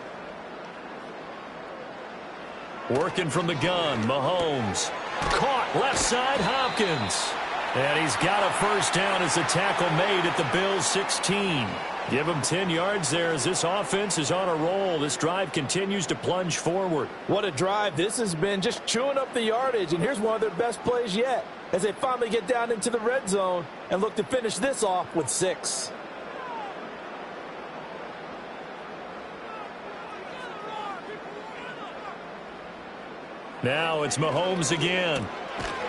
Working from the gun, Mahomes. Caught left side, Hopkins. And he's got a first down as the tackle made at the Bills' 16. Give him 10 yards there as this offense is on a roll. This drive continues to plunge forward. What a drive. This has been just chewing up the yardage, and here's one of their best plays yet as they finally get down into the red zone and look to finish this off with 6. Now it's Mahomes again.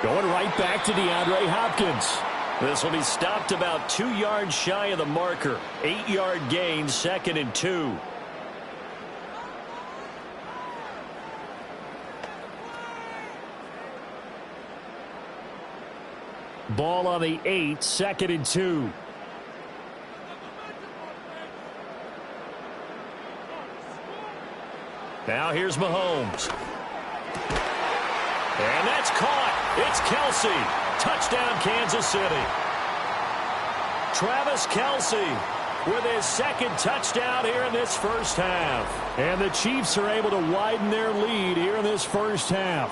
Going right back to DeAndre Hopkins. This will be stopped about 2 yards shy of the marker. 8-yard gain, 2nd and 2. Ball on the 8, 2nd and 2. Now here's Mahomes. And that's caught. It's Kelce. Touchdown, Kansas City. Travis Kelce with his 2nd touchdown here in this first half. And the Chiefs are able to widen their lead here in this first half.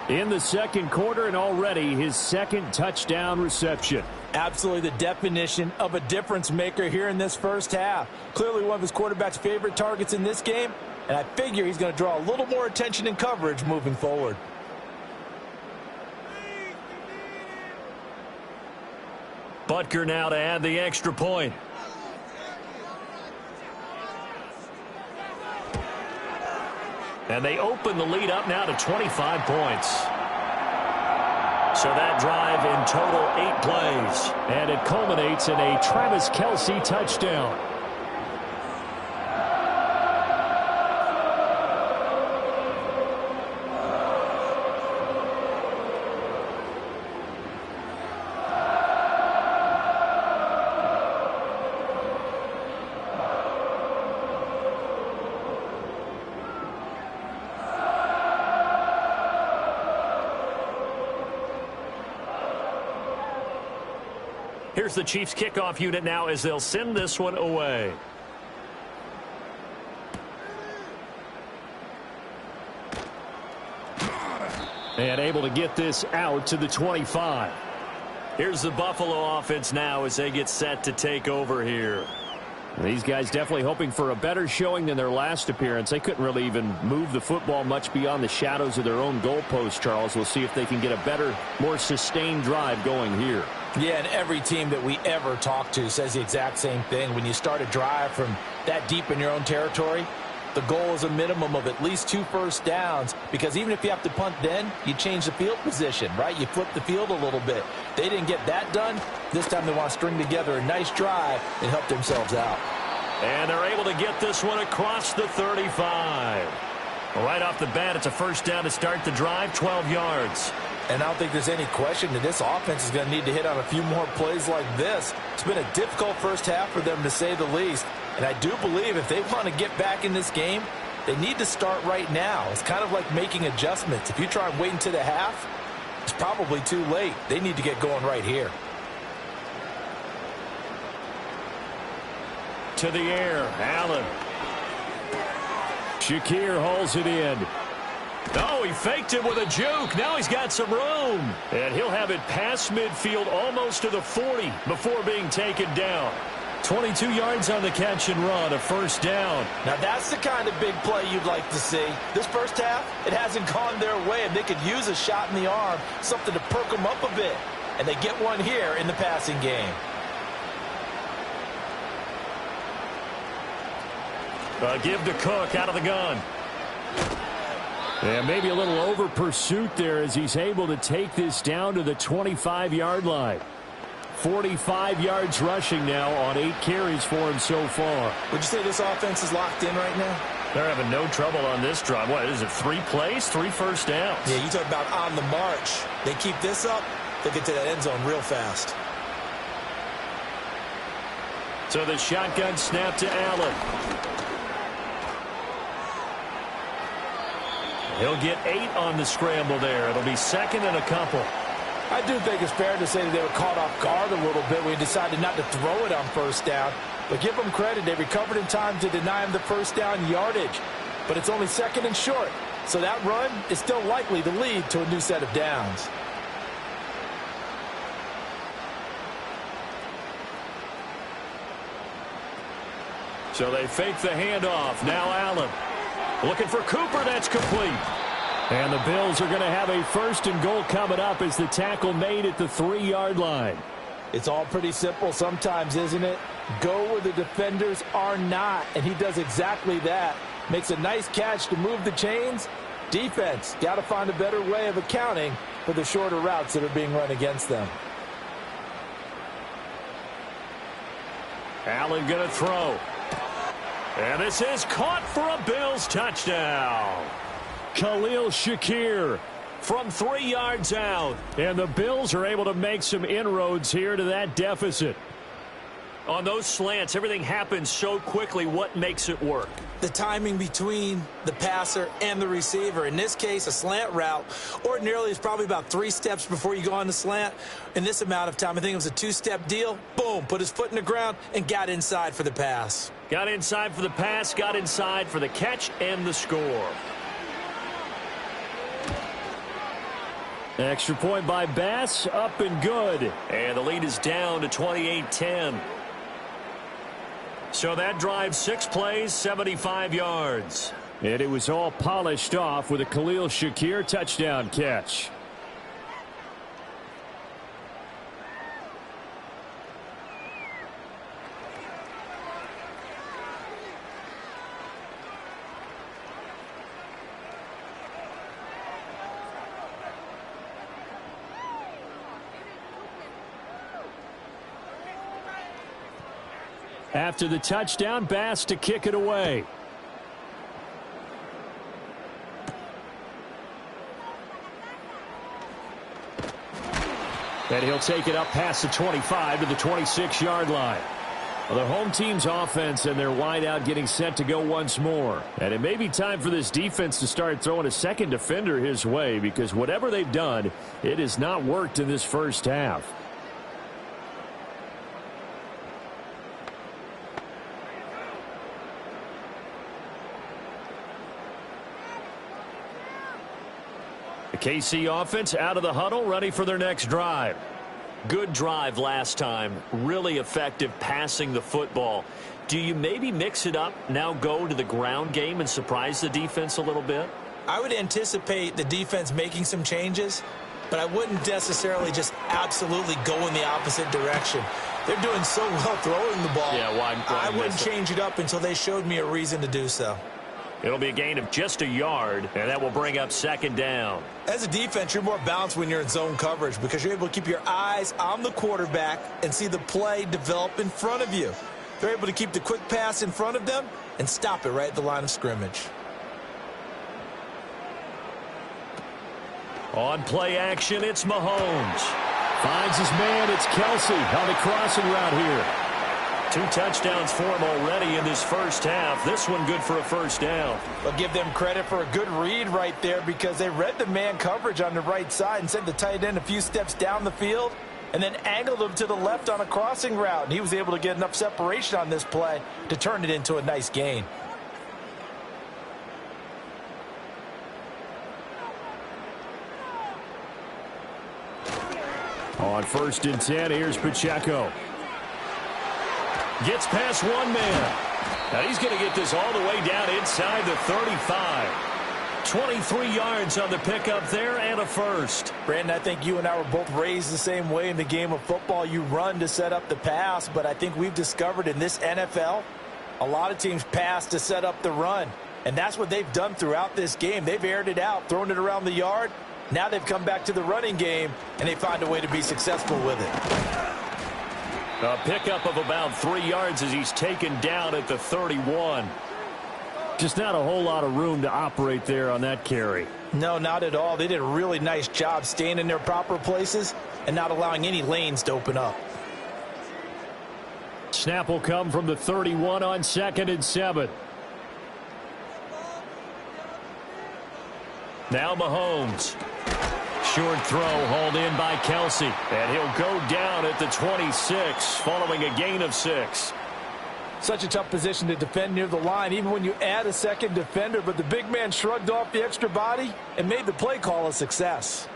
In the 2nd quarter, and already his 2nd touchdown reception. Absolutely the definition of a difference maker here in this first half. Clearly one of his quarterback's favorite targets in this game. And I figure he's going to draw a little more attention and coverage moving forward. Butker now to add the extra point. And they open the lead up now to 25 points. So that drive in total 8 plays. And it culminates in a Travis Kelce touchdown. Here's the Chiefs kickoff unit now as they'll send this one away. And able to get this out to the 25. Here's the Buffalo offense now as they get set to take over here. These guys definitely hoping for a better showing than their last appearance. They couldn't really even move the football much beyond the shadows of their own goalpost, Charles. We'll see if they can get a better, more sustained drive going here. Yeah, and every team that we ever talk to says the exact same thing. When you start a drive from that deep in your own territory, the goal is a minimum of at least 2 first downs, because even if you have to punt then, you change the field position, right? You flip the field a little bit. They didn't get that done. This time they want to string together a nice drive and help themselves out. And they're able to get this one across the 35. Right off the bat, it's a first down to start the drive, 12 yards. And I don't think there's any question that this offense is going to need to hit on a few more plays like this. It's been a difficult first half for them, to say the least. And I do believe if they want to get back in this game, they need to start right now. It's kind of like making adjustments. If you try and wait until the half, it's probably too late. They need to get going right here. To the air, Allen. Shakir hauls it in. Oh, he faked it with a juke. Now he's got some room. And he'll have it past midfield almost to the 40 before being taken down. 22 yards on the catch and run, a first down. Now that's the kind of big play you'd like to see. This first half, it hasn't gone their way, and they could use a shot in the arm, something to perk them up a bit. And they get one here in the passing game. Give to Cook out of the gun. And maybe a little over pursuit there as he's able to take this down to the 25-yard line. 45 yards rushing now on 8 carries for him so far. Would you say this offense is locked in right now? They're having no trouble on this drive. What is it, 3 plays, 3 first downs? Yeah, you talk about on the march. They keep this up, they'll get to that end zone real fast. So the shotgun snap to Allen. He'll get 8 on the scramble there. It'll be second and a couple. I do think it's fair to say that they were caught off guard a little bit when he decided not to throw it on first down. But give them credit. They recovered in time to deny him the first down yardage. But it's only second and short. So that run is still likely to lead to a new set of downs. So they fake the handoff. Now Allen. Looking for Cooper. That's complete. And the Bills are going to have a first and goal coming up as the tackle made at the 3-yard line. It's all pretty simple sometimes, isn't it? Go where the defenders are not, and he does exactly that. Makes a nice catch to move the chains. Defense, got to find a better way of accounting for the shorter routes that are being run against them. Allen going to throw. And this is caught for a Bills touchdown. Khalil Shakir from 3 yards out. And the Bills are able to make some inroads here to that deficit. On those slants, everything happens so quickly. What makes it work? The timing between the passer and the receiver. In this case, a slant route ordinarily is probably about 3 steps before you go on the slant. In this amount of time, I think it was a 2-step deal. Boom, put his foot in the ground and got inside for the pass. Got inside for the pass, got inside for the catch and the score. Extra point by Bass, up and good. And the lead is down to 28-10. So that drive, 6 plays, 75 yards. And it was all polished off with a Khalil Shakir touchdown catch. After the touchdown, Bass to kick it away. And he'll take it up past the 25 to the 26-yard line. Well, their home team's offense and their wideout getting set to go once more. And it may be time for this defense to start throwing a second defender his way, because whatever they've done, it has not worked in this first half. The KC offense out of the huddle, ready for their next drive. Good drive last time. Really effective passing the football. Do you maybe mix it up, now go to the ground game and surprise the defense a little bit? I would anticipate the defense making some changes, but I wouldn't necessarily just absolutely go in the opposite direction. They're doing so well throwing the ball. Yeah, why I wouldn't change it up until they showed me a reason to do so. It'll be a gain of just a yard, and that will bring up second down. As a defense, you're more balanced when you're in zone coverage because you're able to keep your eyes on the quarterback and see the play develop in front of you. They're able to keep the quick pass in front of them and stop it right at the line of scrimmage. On play action, it's Mahomes. Finds his man. It's Kelsey on the crossing route here. 2 touchdowns for him already in this first half. This one good for a first down. But give them credit for a good read right there because they read the man coverage on the right side and sent the tight end a few steps down the field and then angled him to the left on a crossing route. And he was able to get enough separation on this play to turn it into a nice gain. On 1st and 10, here's Pacheco. Gets past one man. Now he's going to get this all the way down inside the 35. 23 yards on the pickup there and a first. Brandon, I think you and I were both raised the same way in the game of football. You run to set up the pass, but I think we've discovered in this NFL, a lot of teams pass to set up the run. And that's what they've done throughout this game. They've aired it out, thrown it around the yard. Now they've come back to the running game, and they find a way to be successful with it. A pickup of about 3 yards as he's taken down at the 31. Just not a whole lot of room to operate there on that carry. No, not at all. They did a really nice job staying in their proper places and not allowing any lanes to open up. Snap will come from the 31 on 2nd and 7. Now Mahomes. Short throw hauled in by Kelsey. And he'll go down at the 26 following a gain of 6. Such a tough position to defend near the line, even when you add a second defender. But the big man shrugged off the extra body and made the play call a success.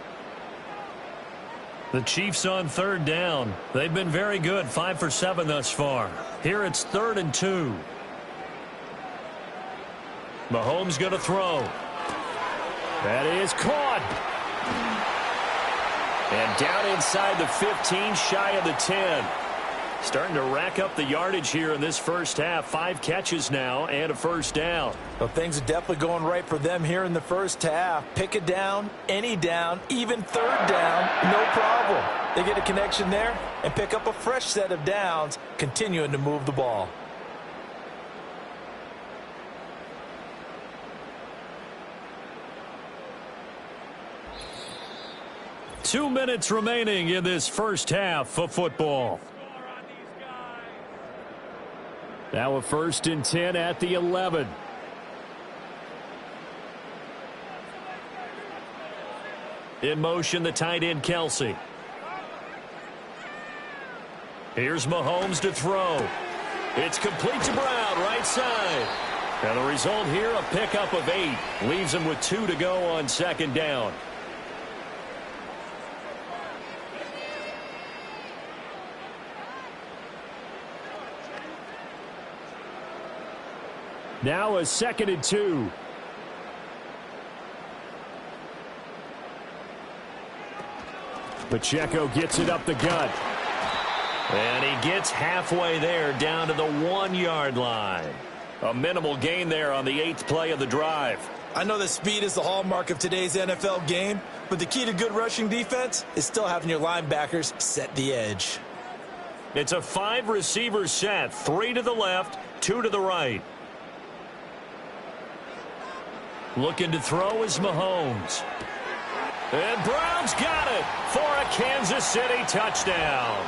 The Chiefs on 3rd down. They've been very good, 5 for 7 thus far. Here it's 3rd and 2. Mahomes going to throw. That is caught. And down inside the 15, shy of the 10. Starting to rack up the yardage here in this first half. 5 catches now and a first down. Well, things are definitely going right for them here in the first half. Pick a down, any down, even 3rd down, no problem. They get a connection there and pick up a fresh set of downs, continuing to move the ball. Two minutes remaining in this first half of football. Now a 1st and 10 at the 11. In motion, the tight end Kelsey. Here's Mahomes to throw. It's complete to Brown, right side. And the result here, a pickup of 8. Leaves him with 2 to go on 2nd down. Now a 2nd and 2. Pacheco gets it up the gut. And he gets halfway there down to the 1-yard line. A minimal gain there on the 8th play of the drive. I know that speed is the hallmark of today's NFL game, but the key to good rushing defense is still having your linebackers set the edge. It's a 5-receiver set. 3 to the left, 2 to the right. Looking to throw is Mahomes. And Brown's got it for a Kansas City touchdown.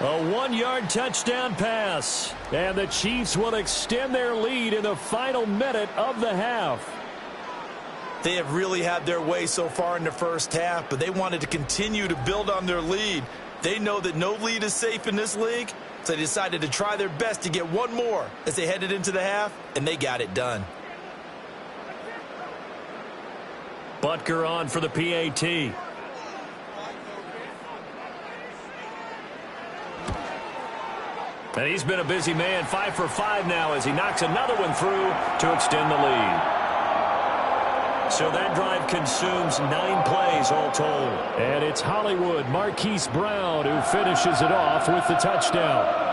A 1-yard touchdown pass. And the Chiefs will extend their lead in the final minute of the half. They have really had their way so far in the first half, but they wanted to continue to build on their lead. They know that no lead is safe in this league, so they decided to try their best to get one more as they headed into the half, and they got it done. Butker on for the PAT. And he's been a busy man, 5 for 5 now as he knocks another one through to extend the lead. So that drive consumes 9 plays all told. And it's Hollywood Marquise Brown who finishes it off with the touchdown.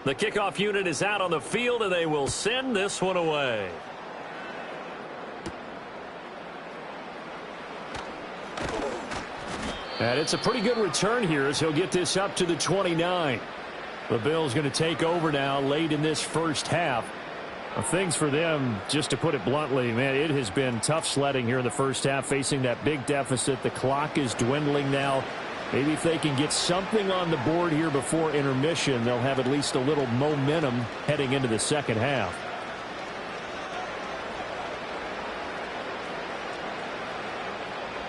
The kickoff unit is out on the field, and they will send this one away. And it's a pretty good return here as he'll get this up to the 29. The Bills going to take over now late in this first half. Things for them, just to put it bluntly, man, it has been tough sledding here in the first half, facing that big deficit. The clock is dwindling now. Maybe if they can get something on the board here before intermission, they'll have at least a little momentum heading into the second half.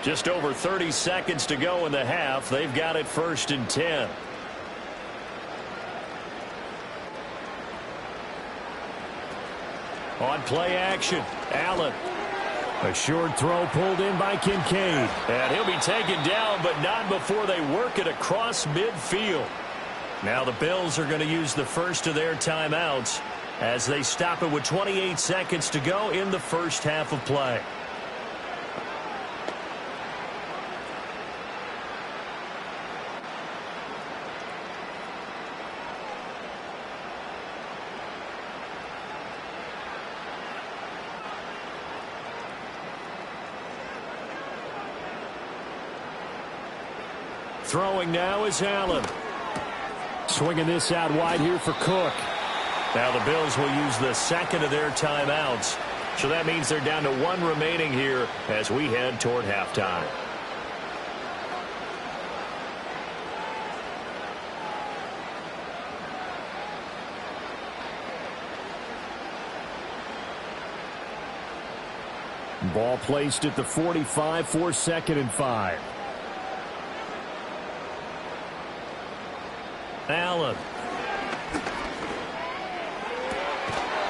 Just over 30 seconds to go in the half. They've got it 1st and 10. On play action, Allen. A short throw pulled in by Kincaid. And he'll be taken down, but not before they work it across midfield. Now the Bills are going to use the first of their timeouts as they stop it with 28 seconds to go in the first half of play. Throwing now is Allen. Swinging this out wide here for Cook. Now the Bills will use the second of their timeouts. So that means they're down to 1 remaining here as we head toward halftime. Ball placed at the 45 for 2nd and 5. Allen.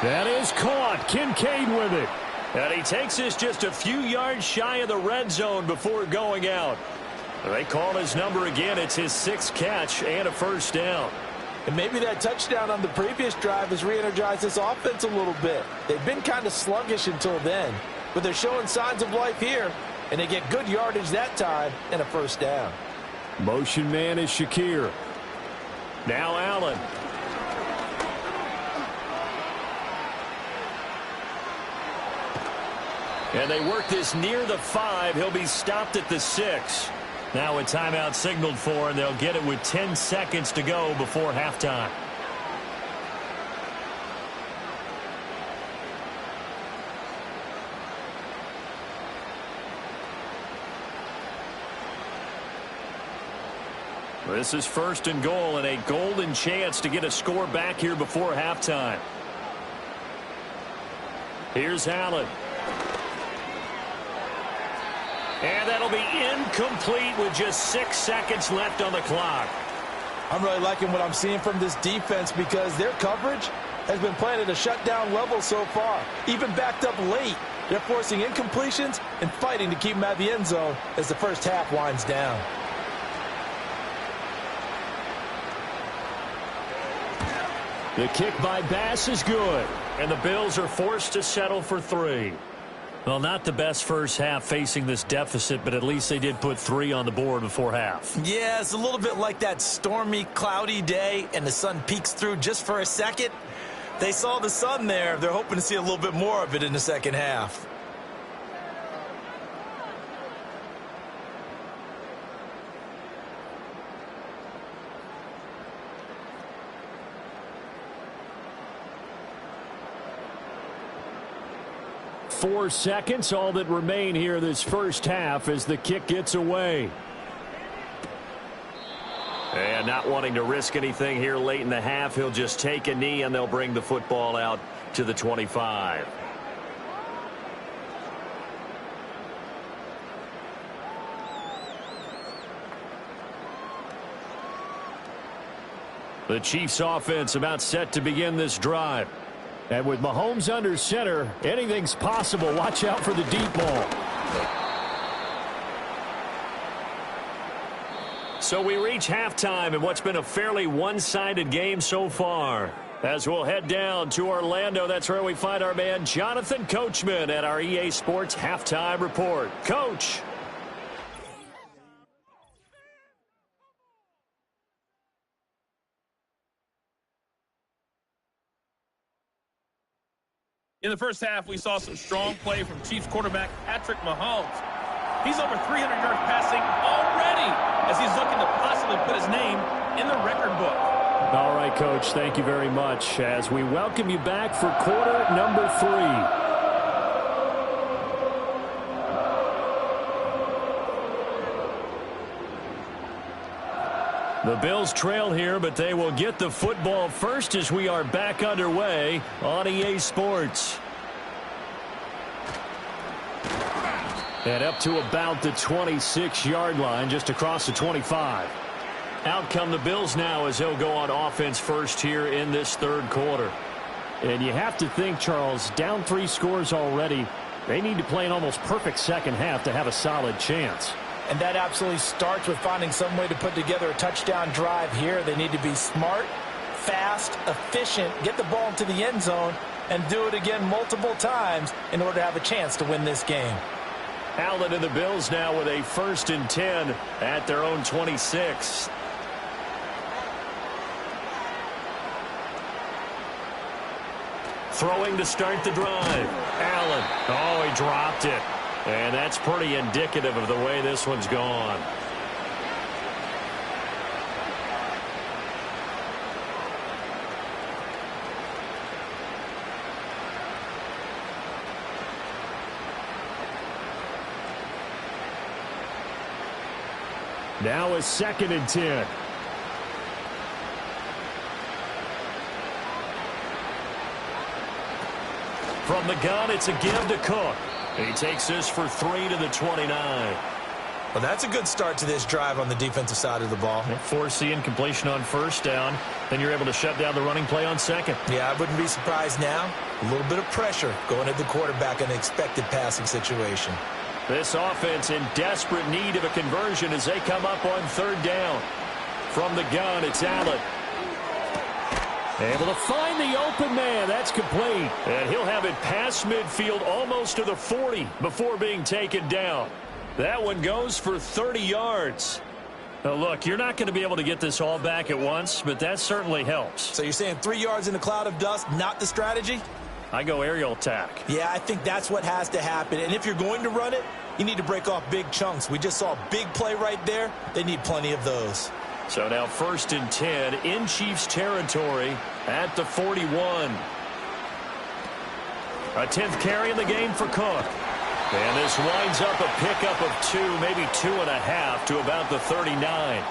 That is caught. Kincaid with it. And he takes this just a few yards shy of the red zone before going out. They call his number again. It's his 6th catch and a first down. And maybe that touchdown on the previous drive has re-energized this offense a little bit. They've been kind of sluggish until then, but they're showing signs of life here, and they get good yardage that time and a first down. Motion man is Shakir. Now Allen. And they work this near the 5. He'll be stopped at the 6. Now a timeout signaled for, and they'll get it with 10 seconds to go before halftime. This is 1st and goal and a golden chance to get a score back here before halftime. Here's Allen. And that'll be incomplete with just 6 seconds left on the clock. I'm really liking what I'm seeing from this defense because their coverage has been playing at a shutdown level so far. Even backed up late, they're forcing incompletions and fighting to keep them out of the end zone as the first half winds down. The kick by Bass is good. And the Bills are forced to settle for 3. Well, not the best first half facing this deficit, but at least they did put 3 on the board before half. Yeah, it's a little bit like that stormy, cloudy day, and the sun peeks through just for a second. They saw the sun there. They're hoping to see a little bit more of it in the second half. Four seconds, all that remain here this first half as the kick gets away. And not wanting to risk anything here late in the half, he'll just take a knee and they'll bring the football out to the 25. The Chiefs offense about set to begin this drive. And with Mahomes under center, anything's possible. Watch out for the deep ball. So we reach halftime in what's been a fairly one-sided game so far. As we'll head down to Orlando, that's where we find our man Jonathan Coachman at our EA Sports Halftime Report. Coach. In the first half, we saw some strong play from Chiefs quarterback Patrick Mahomes. He's over 300 yards passing already as he's looking to possibly put his name in the record book. All right, Coach, thank you very much as we welcome you back for quarter number 3. The Bills trail here, but they will get the football first as we are back underway on EA Sports. And up to about the 26-yard line, just across the 25. Out come the Bills now as they'll go on offense first here in this third quarter. And you have to think, Charles, down 3 scores already. They need to play an almost perfect second half to have a solid chance. And that absolutely starts with finding some way to put together a touchdown drive here. They need to be smart, fast, efficient, get the ball into the end zone, and do it again multiple times in order to have a chance to win this game. Allen and the Bills now with a 1st and 10 at their own 26. Throwing to start the drive. Allen. Oh, he dropped it. And that's pretty indicative of the way this one's gone. Now a 2nd and 10. From the gun, it's a give to Cook. He takes this for 3 to the 29. Well, that's a good start to this drive on the defensive side of the ball. Force the incompletion on 1st down. Then you're able to shut down the running play on 2nd. Yeah, I wouldn't be surprised now. A little bit of pressure going at the quarterback in an expected passing situation. This offense in desperate need of a conversion as they come up on 3rd down. From the gun, it's Allen. Able to find the open man. That's complete. And he'll have it past midfield almost to the 40 before being taken down. That one goes for 30 yards. Now, look, you're not going to be able to get this all back at once, but that certainly helps. So you're saying 3 yards in a cloud of dust, not the strategy? I go aerial attack. Yeah, I think that's what has to happen. And if you're going to run it, you need to break off big chunks. We just saw a big play right there. They need plenty of those. So now 1st and 10 in Chiefs territory at the 41. A 10th carry in the game for Cook. And this winds up a pickup of 2, maybe 2.5 to about the 39.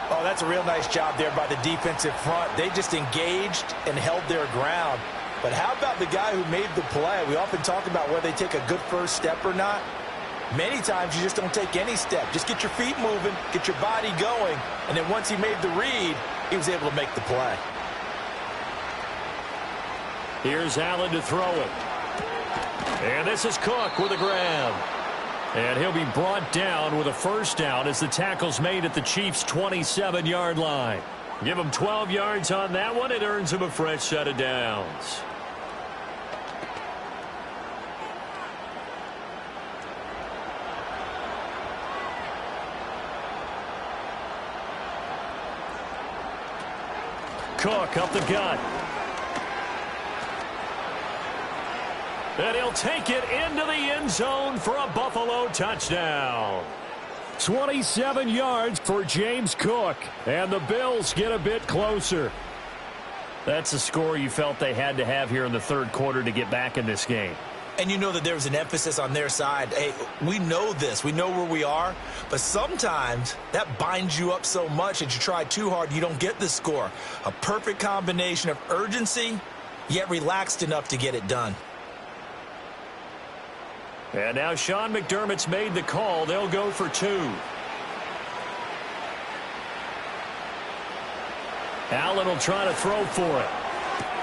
Oh, that's a real nice job there by the defensive front. They just engaged and held their ground. But how about the guy who made the play? We often talk about whether they take a good first step or not. Many times you just don't take any step. Just get your feet moving, get your body going, and then once he made the read, he was able to make the play. Here's Allen to throw it. And this is Cook with a grab. And he'll be brought down with a 1st down as the tackle's made at the Chiefs' 27-yard line. Give him 12 yards on that one. It earns him a fresh set of downs. Cook up the gut. And he'll take it into the end zone for a Buffalo touchdown. 27 yards for James Cook. And the Bills get a bit closer. That's a score you felt they had to have here in the 3rd quarter to get back in this game. And you know that there was an emphasis on their side. Hey, we know this. We know where we are. But sometimes that binds you up so much that you try too hard, you don't get the score. A perfect combination of urgency, yet relaxed enough to get it done. And now Sean McDermott's made the call. They'll go for 2. Allen will try to throw for it.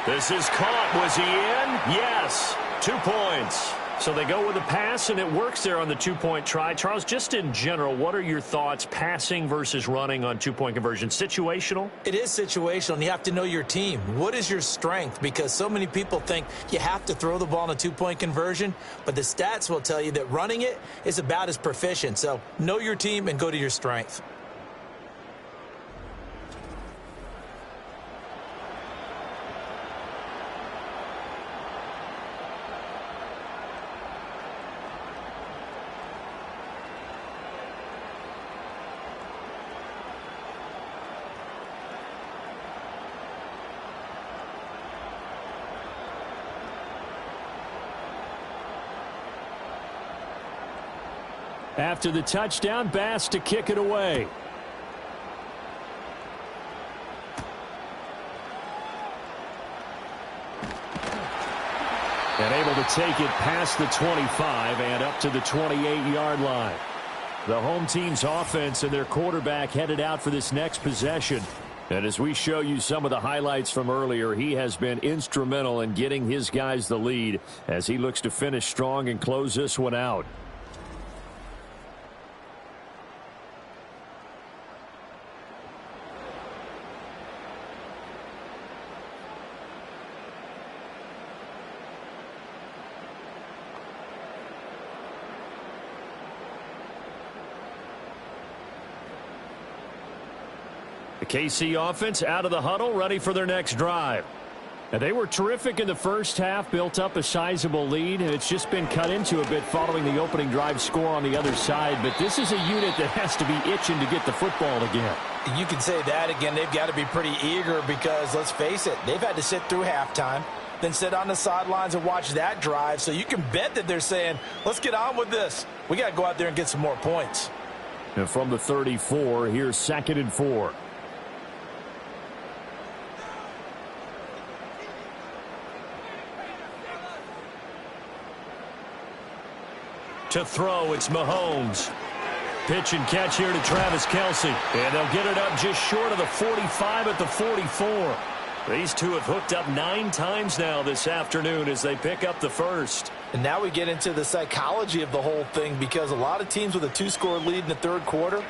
This is caught. Was he in? Yes. 2 points. So they go with a pass, and it works there on the two-point try. Charles, just in general, what are your thoughts passing versus running on two-point conversion? Situational? It is situational, and you have to know your team. What is your strength? Because so many people think you have to throw the ball in a two-point conversion, but the stats will tell you that running it is about as proficient. So know your team and go to your strength. After the touchdown, Bass to kick it away. And able to take it past the 25 and up to the 28-yard line. The home team's offense and their quarterback headed out for this next possession. And as we show you some of the highlights from earlier, he has been instrumental in getting his guys the lead as he looks to finish strong and close this one out. The KC offense out of the huddle, ready for their next drive. And they were terrific in the first half, built up a sizable lead, and it's just been cut into a bit following the opening drive score on the other side. But this is a unit that has to be itching to get the football again. You can say that again. They've got to be pretty eager because, let's face it, they've had to sit through halftime, then sit on the sidelines and watch that drive. So you can bet that they're saying, let's get on with this. We got to go out there and get some more points. And from the 34, here's 2nd and 4. To throw, it's Mahomes. Pitch and catch here to Travis Kelce. And they'll get it up just short of the 45 at the 44. These two have hooked up 9 times now this afternoon as they pick up the first. And now we get into the psychology of the whole thing because a lot of teams with a 2-score lead in the third quarter,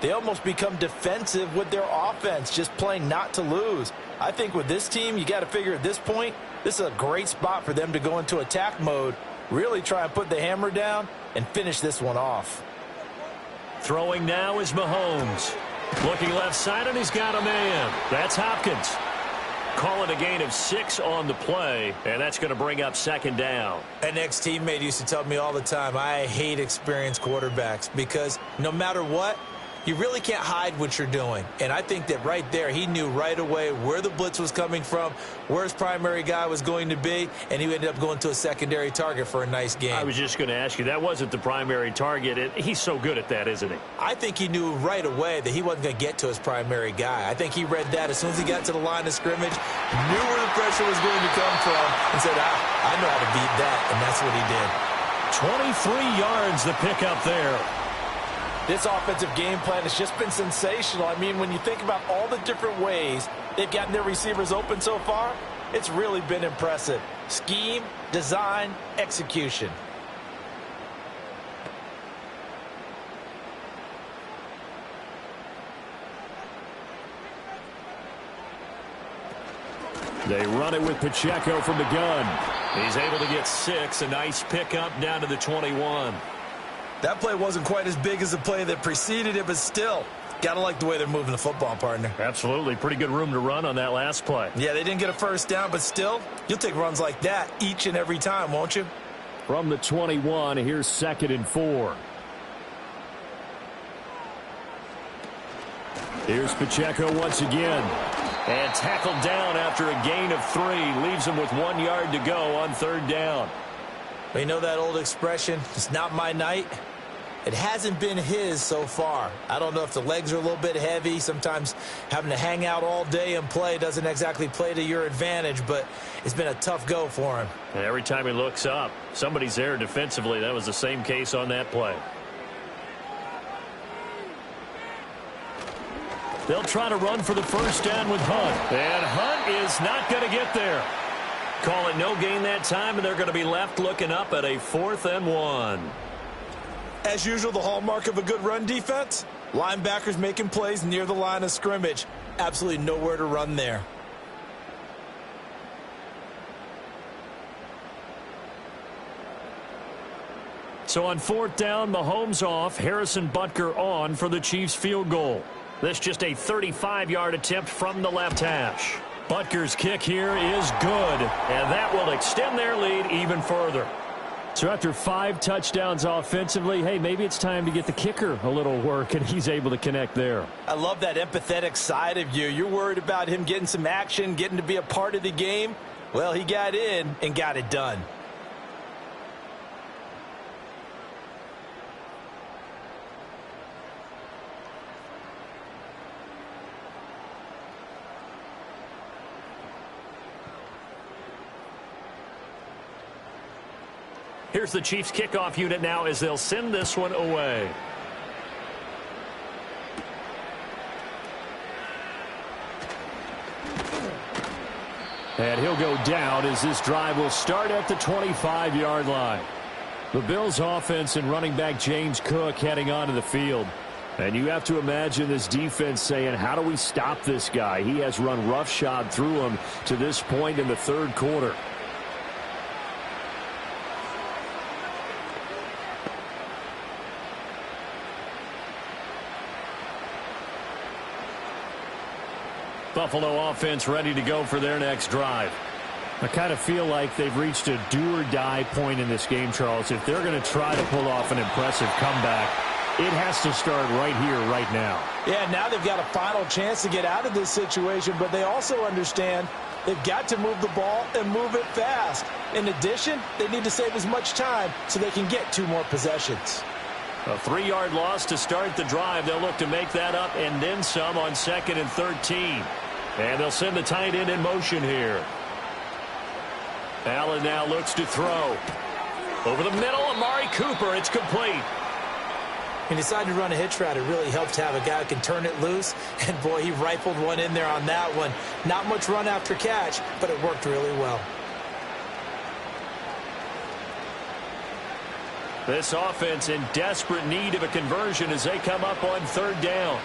they almost become defensive with their offense, just playing not to lose. I think with this team, you got to figure at this point, this is a great spot for them to go into attack mode, really try and put the hammer down and finish this one off. Throwing now is Mahomes. Looking left side, and he's got a man. That's Hopkins. Calling a gain of 6 on the play, and that's going to bring up 2nd down. An ex-teammate used to tell me all the time, I hate experienced quarterbacks because no matter what, you really can't hide what you're doing. And I think that right there, he knew right away where the blitz was coming from, where his primary guy was going to be, and he ended up going to a secondary target for a nice game. I was just going to ask you, that wasn't the primary target. He's so good at that, isn't he? I think he knew right away that he wasn't going to get to his primary guy. I think he read that as soon as he got to the line of scrimmage, knew where the pressure was going to come from, and said, I know how to beat that, and that's what he did. 23 yards the pickup there. This offensive game plan has just been sensational. I mean, when you think about all the different ways they've gotten their receivers open so far, it's really been impressive. Scheme, design, execution. They run it with Pacheco from the gun. He's able to get 6, a nice pickup down to the 21. That play wasn't quite as big as the play that preceded it, but still, got to like the way they're moving the football, partner. Absolutely. Pretty good room to run on that last play. Yeah, they didn't get a first down, but still, you'll take runs like that each and every time, won't you? From the 21, here's 2nd and 4. Here's Pacheco once again. And tackled down after a gain of 3. Leaves him with 1 yard to go on 3rd down. You know that old expression, it's not my night? It hasn't been his so far. I don't know if the legs are a little bit heavy. Sometimes having to hang out all day and play doesn't exactly play to your advantage, but it's been a tough go for him. And every time he looks up, somebody's there defensively. That was the same case on that play. They'll try to run for the first down with Hunt. And Hunt is not going to get there. Call it no gain that time, and they're going to be left looking up at a 4th and 1. As usual, the hallmark of a good run defense, linebackers making plays near the line of scrimmage. Absolutely nowhere to run there. So on 4th down, Mahomes off, Harrison Butker on for the Chiefs field goal. This just a 35-yard attempt from the left hash. Butker's kick here is good, and that will extend their lead even further. So after 5 touchdowns offensively, hey, maybe it's time to get the kicker a little work, and he's able to connect there. I love that empathetic side of you. You're worried about him getting some action, getting to be a part of the game. Well, he got in and got it done. Here's the Chiefs kickoff unit now as they'll send this one away. And he'll go down as this drive will start at the 25-yard line. The Bills offense and running back James Cook heading onto the field. And you have to imagine this defense saying, how do we stop this guy? He has run roughshod through him to this point in the 3rd quarter. Buffalo offense ready to go for their next drive. I kind of feel like they've reached a do-or-die point in this game, Charles. If they're going to try to pull off an impressive comeback, it has to start right here, right now. Yeah, now they've got a final chance to get out of this situation, but they also understand they've got to move the ball and move it fast. In addition, they need to save as much time so they can get 2 more possessions. A 3-yard loss to start the drive. They'll look to make that up and then some on 2nd and 13. And they'll send the tight end in motion here. Allen now looks to throw. Over the middle, Amari Cooper. It's complete. He decided to run a hitch route. It really helped to have a guy who can turn it loose. And, boy, he rifled one in there on that one. Not much run after catch, but it worked really well. This offense in desperate need of a conversion as they come up on 3rd down.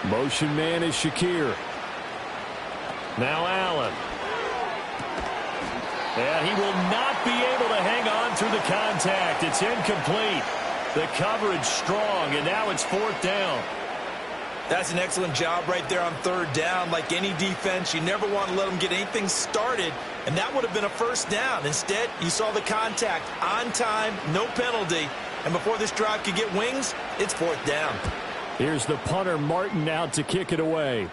Motion man is Shakir. Now Allen. And he will not be able to hang on through the contact. It's incomplete. The coverage strong, and now it's 4th down. That's an excellent job right there on 3rd down. Like any defense, you never want to let them get anything started, and that would have been a 1st down. Instead, you saw the contact on time, no penalty, and before this drive could get wings, it's 4th down. Here's the punter, Martin, out to kick it away.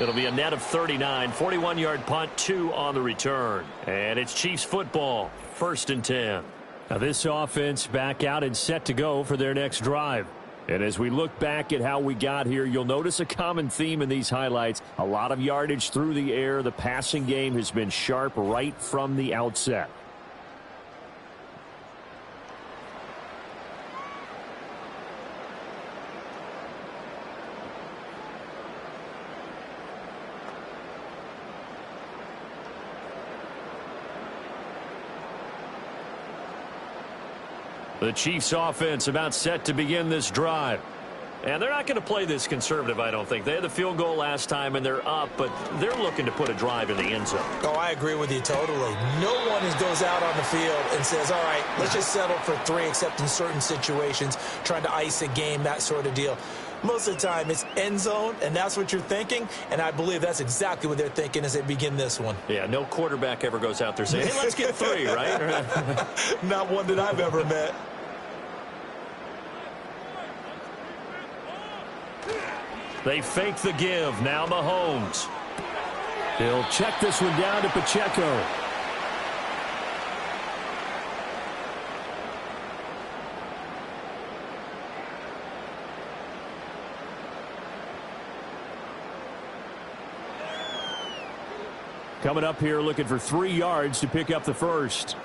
It'll be a net of 39, 41-yard punt, 2 on the return. And it's Chiefs football, 1st and 10. Now this offense back out and set to go for their next drive. And as we look back at how we got here, you'll notice a common theme in these highlights. A lot of yardage through the air. The passing game has been sharp right from the outset. The Chiefs offense about set to begin this drive. And they're not going to play this conservative, I don't think. They had the field goal last time, and they're up, but they're looking to put a drive in the end zone. Oh, I agree with you totally. No one goes out on the field and says, all right, let's just settle for 3, except in certain situations, trying to ice a game, that sort of deal. Most of the time, it's end zone, and that's what you're thinking, and I believe that's exactly what they're thinking as they begin this one. Yeah, no quarterback ever goes out there saying, hey, let's get 3, right? Not one that I've ever met. They fake the give. Now Mahomes. He'll check this one down to Pacheco. Coming up here looking for 3 yards to pick up the first.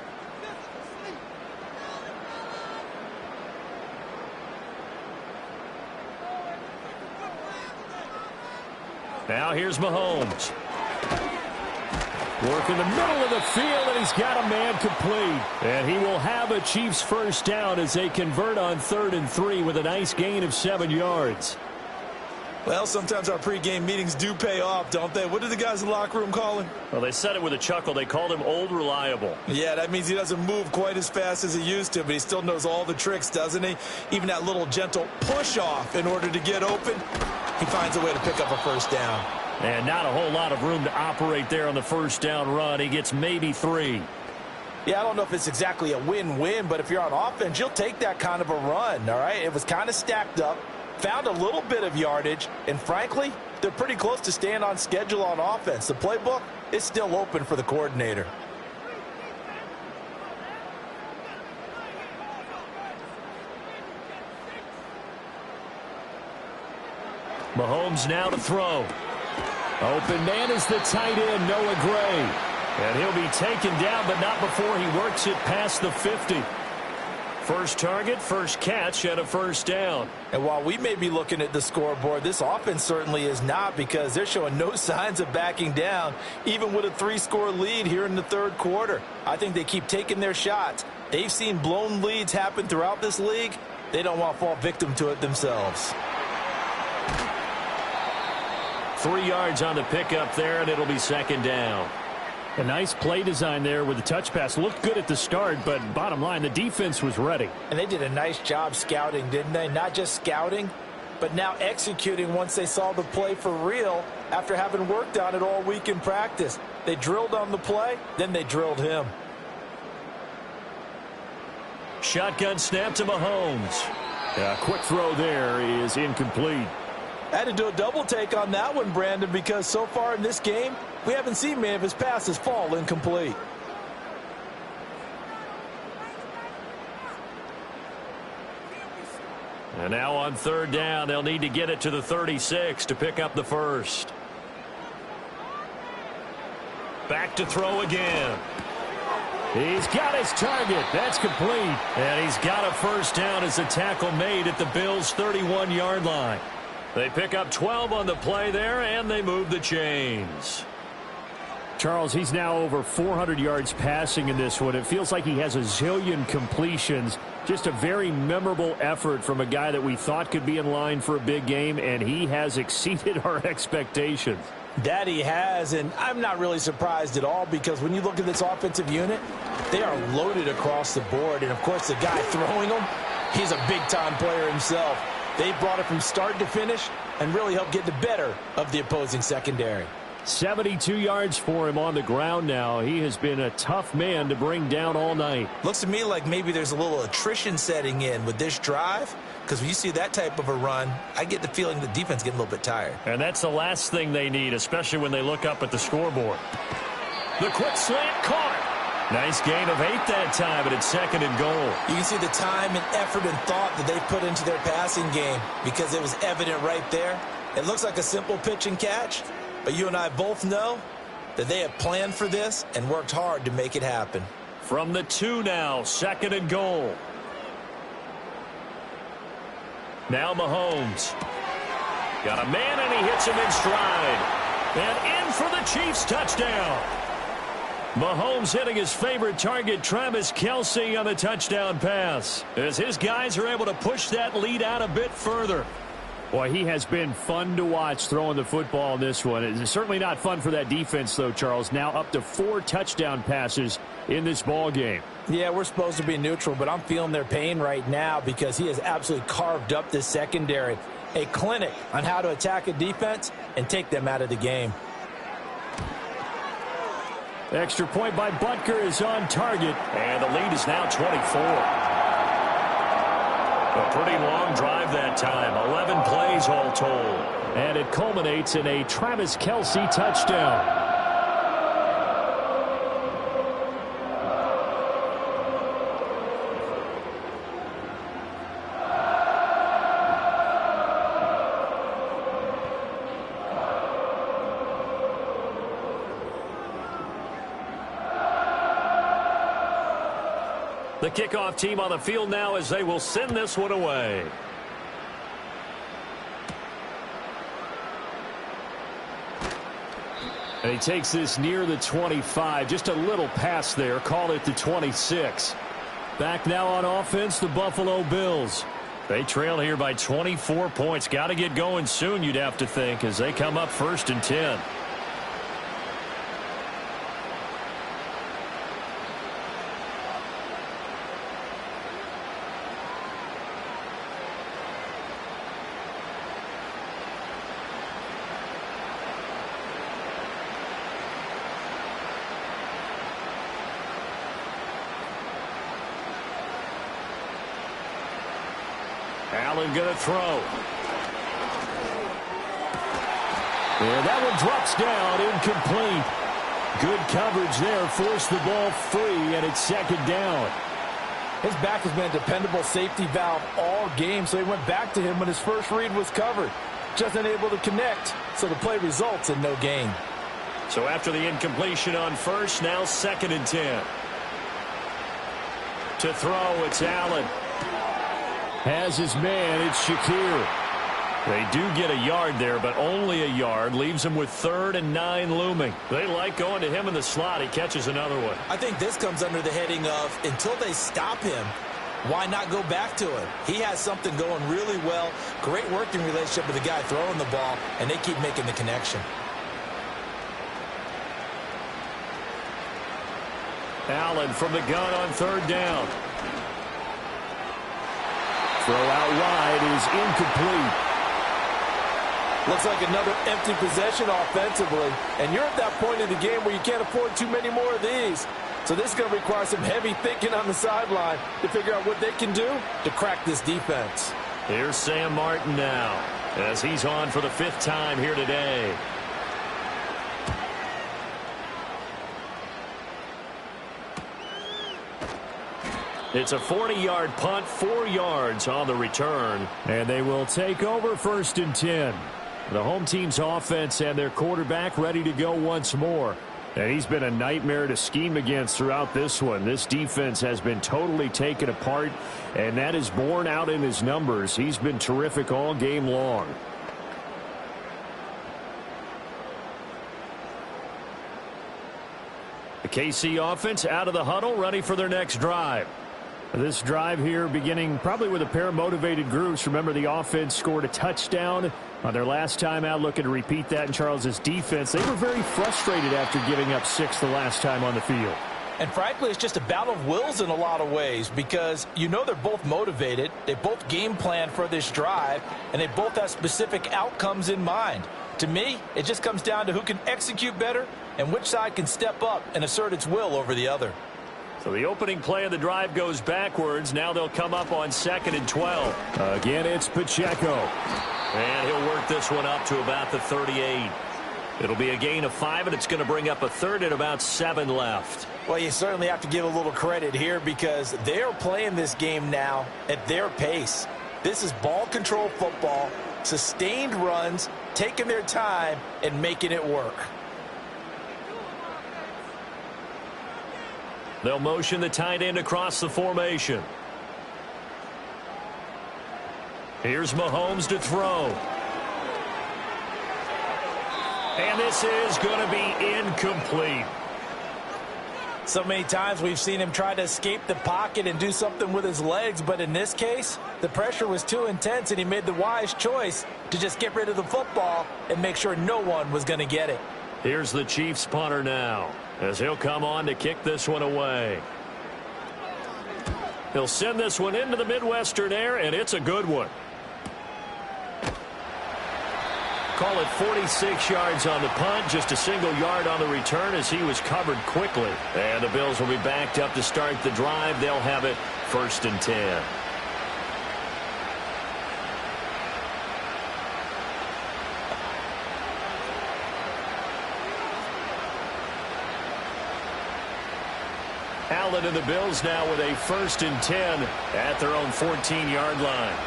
Now here's Mahomes. Work in the middle of the field, and he's got a man complete. And he will have a Chiefs first down as they convert on 3rd and 3 with a nice gain of 7 yards. Well, sometimes our pregame meetings do pay off, don't they? What did the guys in the locker room call him? Well, they said it with a chuckle. They called him Old Reliable. Yeah, that means he doesn't move quite as fast as he used to, but he still knows all the tricks, doesn't he? Even that little gentle push-off in order to get open, he finds a way to pick up a first down. And not a whole lot of room to operate there on the first down run. He gets maybe 3. Yeah, I don't know if it's exactly a win-win, but if you're on offense, you'll take that kind of a run, all right? It was kind of stacked up. Found a little bit of yardage, and frankly, they're pretty close to staying on schedule on offense. The playbook is still open for the coordinator. Mahomes now to throw. Open man is the tight end, Noah Gray. And he'll be taken down, but not before he works it past the 50. First target, first catch, and a first down. And while we may be looking at the scoreboard, this offense certainly is not, because they're showing no signs of backing down, even with a 3-score lead here in the 3rd quarter. I think they keep taking their shots. They've seen blown leads happen throughout this league. They don't want to fall victim to it themselves. 3 yards on the pickup there, and it'll be 2nd down. A nice play design there with the touch pass. Looked good at the start, but bottom line, the defense was ready. And they did a nice job scouting, didn't they? Not just scouting, but now executing once they saw the play for real after having worked on it all week in practice. They drilled on the play, then they drilled him. Shotgun snap to Mahomes. A quick throw there is incomplete. I had to do a double take on that one, Brandon, because so far in this game, we haven't seen many of his passes fall incomplete. And now on 3rd down, they'll need to get it to the 36 to pick up the first. Back to throw again. He's got his target. That's complete. And he's got a first down as the tackle made at the Bills' 31-yard line. They pick up 12 on the play there, and they move the chains. Charles, he's now over 400 yards passing in this one. It feels like he has a zillion completions. Just a very memorable effort from a guy that we thought could be in line for a big game, and he has exceeded our expectations. That he has, and I'm not really surprised at all, because when you look at this offensive unit, they are loaded across the board. And, of course, the guy throwing them, he's a big-time player himself. They brought it from start to finish and really helped get the better of the opposing secondary. 72 yards for him on the ground now. He has been a tough man to bring down all night. Looks to me like maybe there's a little attrition setting in with this drive, because when you see that type of a run, I get the feeling the defense getting a little bit tired. And that's the last thing they need, especially when they look up at the scoreboard. The quick slant caught. Nice gain of 8 that time, but it's 2nd and goal. You can see the time and effort and thought that they put into their passing game, because it was evident right there. It looks like a simple pitch and catch, but you and I both know that they have planned for this and worked hard to make it happen. From the 2 now, 2nd and goal. Now Mahomes. Got a man, and he hits him in stride. And in for the Chiefs touchdown. Mahomes hitting his favorite target, Travis Kelce, on the touchdown pass, as his guys are able to push that lead out a bit further. Boy, he has been fun to watch throwing the football in this one. It's certainly not fun for that defense, though, Charles. Now up to 4 touchdown passes in this ball game. Yeah, we're supposed to be neutral, but I'm feeling their pain right now, because he has absolutely carved up this secondary. A clinic on how to attack a defense and take them out of the game. Extra point by Butker is on target. And the lead is now 24. A pretty long drive that time. 11 plays all told. And it culminates in a Travis Kelce touchdown. The kickoff team on the field now as they will send this one away. And he takes this near the 25. Just a little pass there. Call it the 26. Back now on offense, the Buffalo Bills. They trail here by 24 points. Got to get going soon, you'd have to think, as they come up 1st and 10. Allen going to throw. And that one drops down, incomplete. Good coverage there, forced the ball free, and it's 2nd down. His back has been a dependable safety valve all game, so he went back to him when his first read was covered. Just unable to connect, so the play results in no gain. So after the incompletion on first, now 2nd and 10. To throw, it's Allen. Has his man, it's Shakir. They do get a yard there, but only a yard. Leaves him with 3rd and 9 looming. They like going to him in the slot. He catches another one. I think this comes under the heading of, until they stop him, why not go back to him? He has something going really well. Great working relationship with the guy throwing the ball, and they keep making the connection. Allen from the gun on 3rd down. Throw out wide is incomplete. Looks like another empty possession offensively. And you're at that point in the game where you can't afford too many more of these. So this is going to require some heavy thinking on the sideline to figure out what they can do to crack this defense. Here's Sam Martin now as he's on for the 5th time here today. It's a 40-yard punt, 4 yards on the return. And they will take over 1st and 10. The home team's offense and their quarterback ready to go once more. And he's been a nightmare to scheme against throughout this one. This defense has been totally taken apart, and that is borne out in his numbers. He's been terrific all game long. The KC offense out of the huddle, ready for their next drive. This drive here beginning probably with a pair of motivated groups. Remember, the offense scored a touchdown on their last time out, looking to repeat that in Charles's defense. They were very frustrated after giving up 6 the last time on the field. And frankly, it's just a battle of wills in a lot of ways because you know they're both motivated. They both game plan for this drive, and they both have specific outcomes in mind. To me, it just comes down to who can execute better and which side can step up and assert its will over the other. So the opening play of the drive goes backwards. Now they'll come up on 2nd and 12. Again, it's Pacheco. And he'll work this one up to about the 38. It'll be a gain of 5, and it's going to bring up a 3rd and about 7 left. Well, you certainly have to give a little credit here because they are playing this game now at their pace. This is ball control football, sustained runs, taking their time, and making it work. They'll motion the tight end across the formation. Here's Mahomes to throw. And this is going to be incomplete. So many times we've seen him try to escape the pocket and do something with his legs, but in this case, the pressure was too intense and he made the wise choice to just get rid of the football and make sure no one was going to get it. Here's the Chiefs punter now, as he'll come on to kick this one away. He'll send this one into the Midwestern air, and it's a good one. Call it 46 yards on the punt, just a single yard on the return as he was covered quickly. And the Bills will be backed up to start the drive. They'll have it 1st and 10. Allen and the Bills now with a 1st and 10 at their own 14-yard line.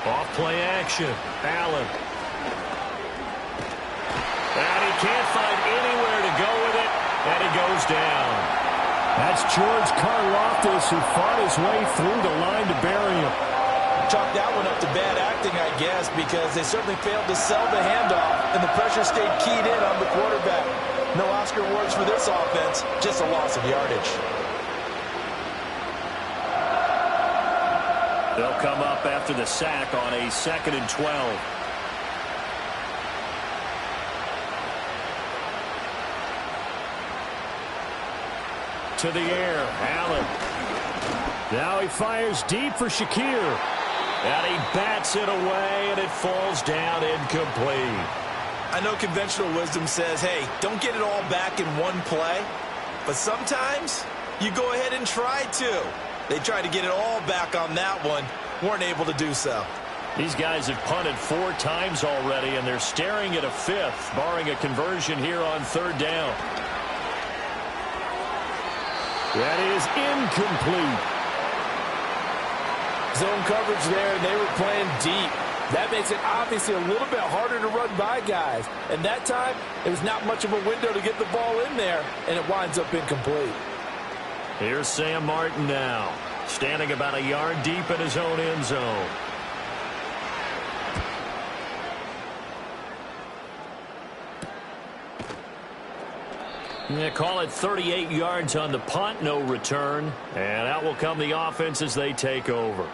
Off play action. Allen. And he can't find anywhere to go with it, and he goes down. That's George Karlaftis, who fought his way through the line to bury him. Chalk that one up to bad acting, I guess, because they certainly failed to sell the handoff, and the pressure stayed keyed in on the quarterback. No Oscar awards for this offense, just a loss of yardage. They'll come up after the sack on a 2nd and 12. To the air, Allen. Now he fires deep for Shakir. And he bats it away, and it falls down incomplete. I know conventional wisdom says, hey, don't get it all back in one play. But sometimes you go ahead and try to. They tried to get it all back on that one. Weren't able to do so. These guys have punted 4 times already, and they're staring at a 5th, barring a conversion here on 3rd down. That is incomplete. Zone coverage there, and they were playing deep. That makes it obviously a little bit harder to run by guys. And that time, it was not much of a window to get the ball in there, and it winds up incomplete. Here's Sam Martin now, standing about a yard deep in his own end zone. Yeah, call it 38 yards on the punt, no return. And out will come the offense as they take over.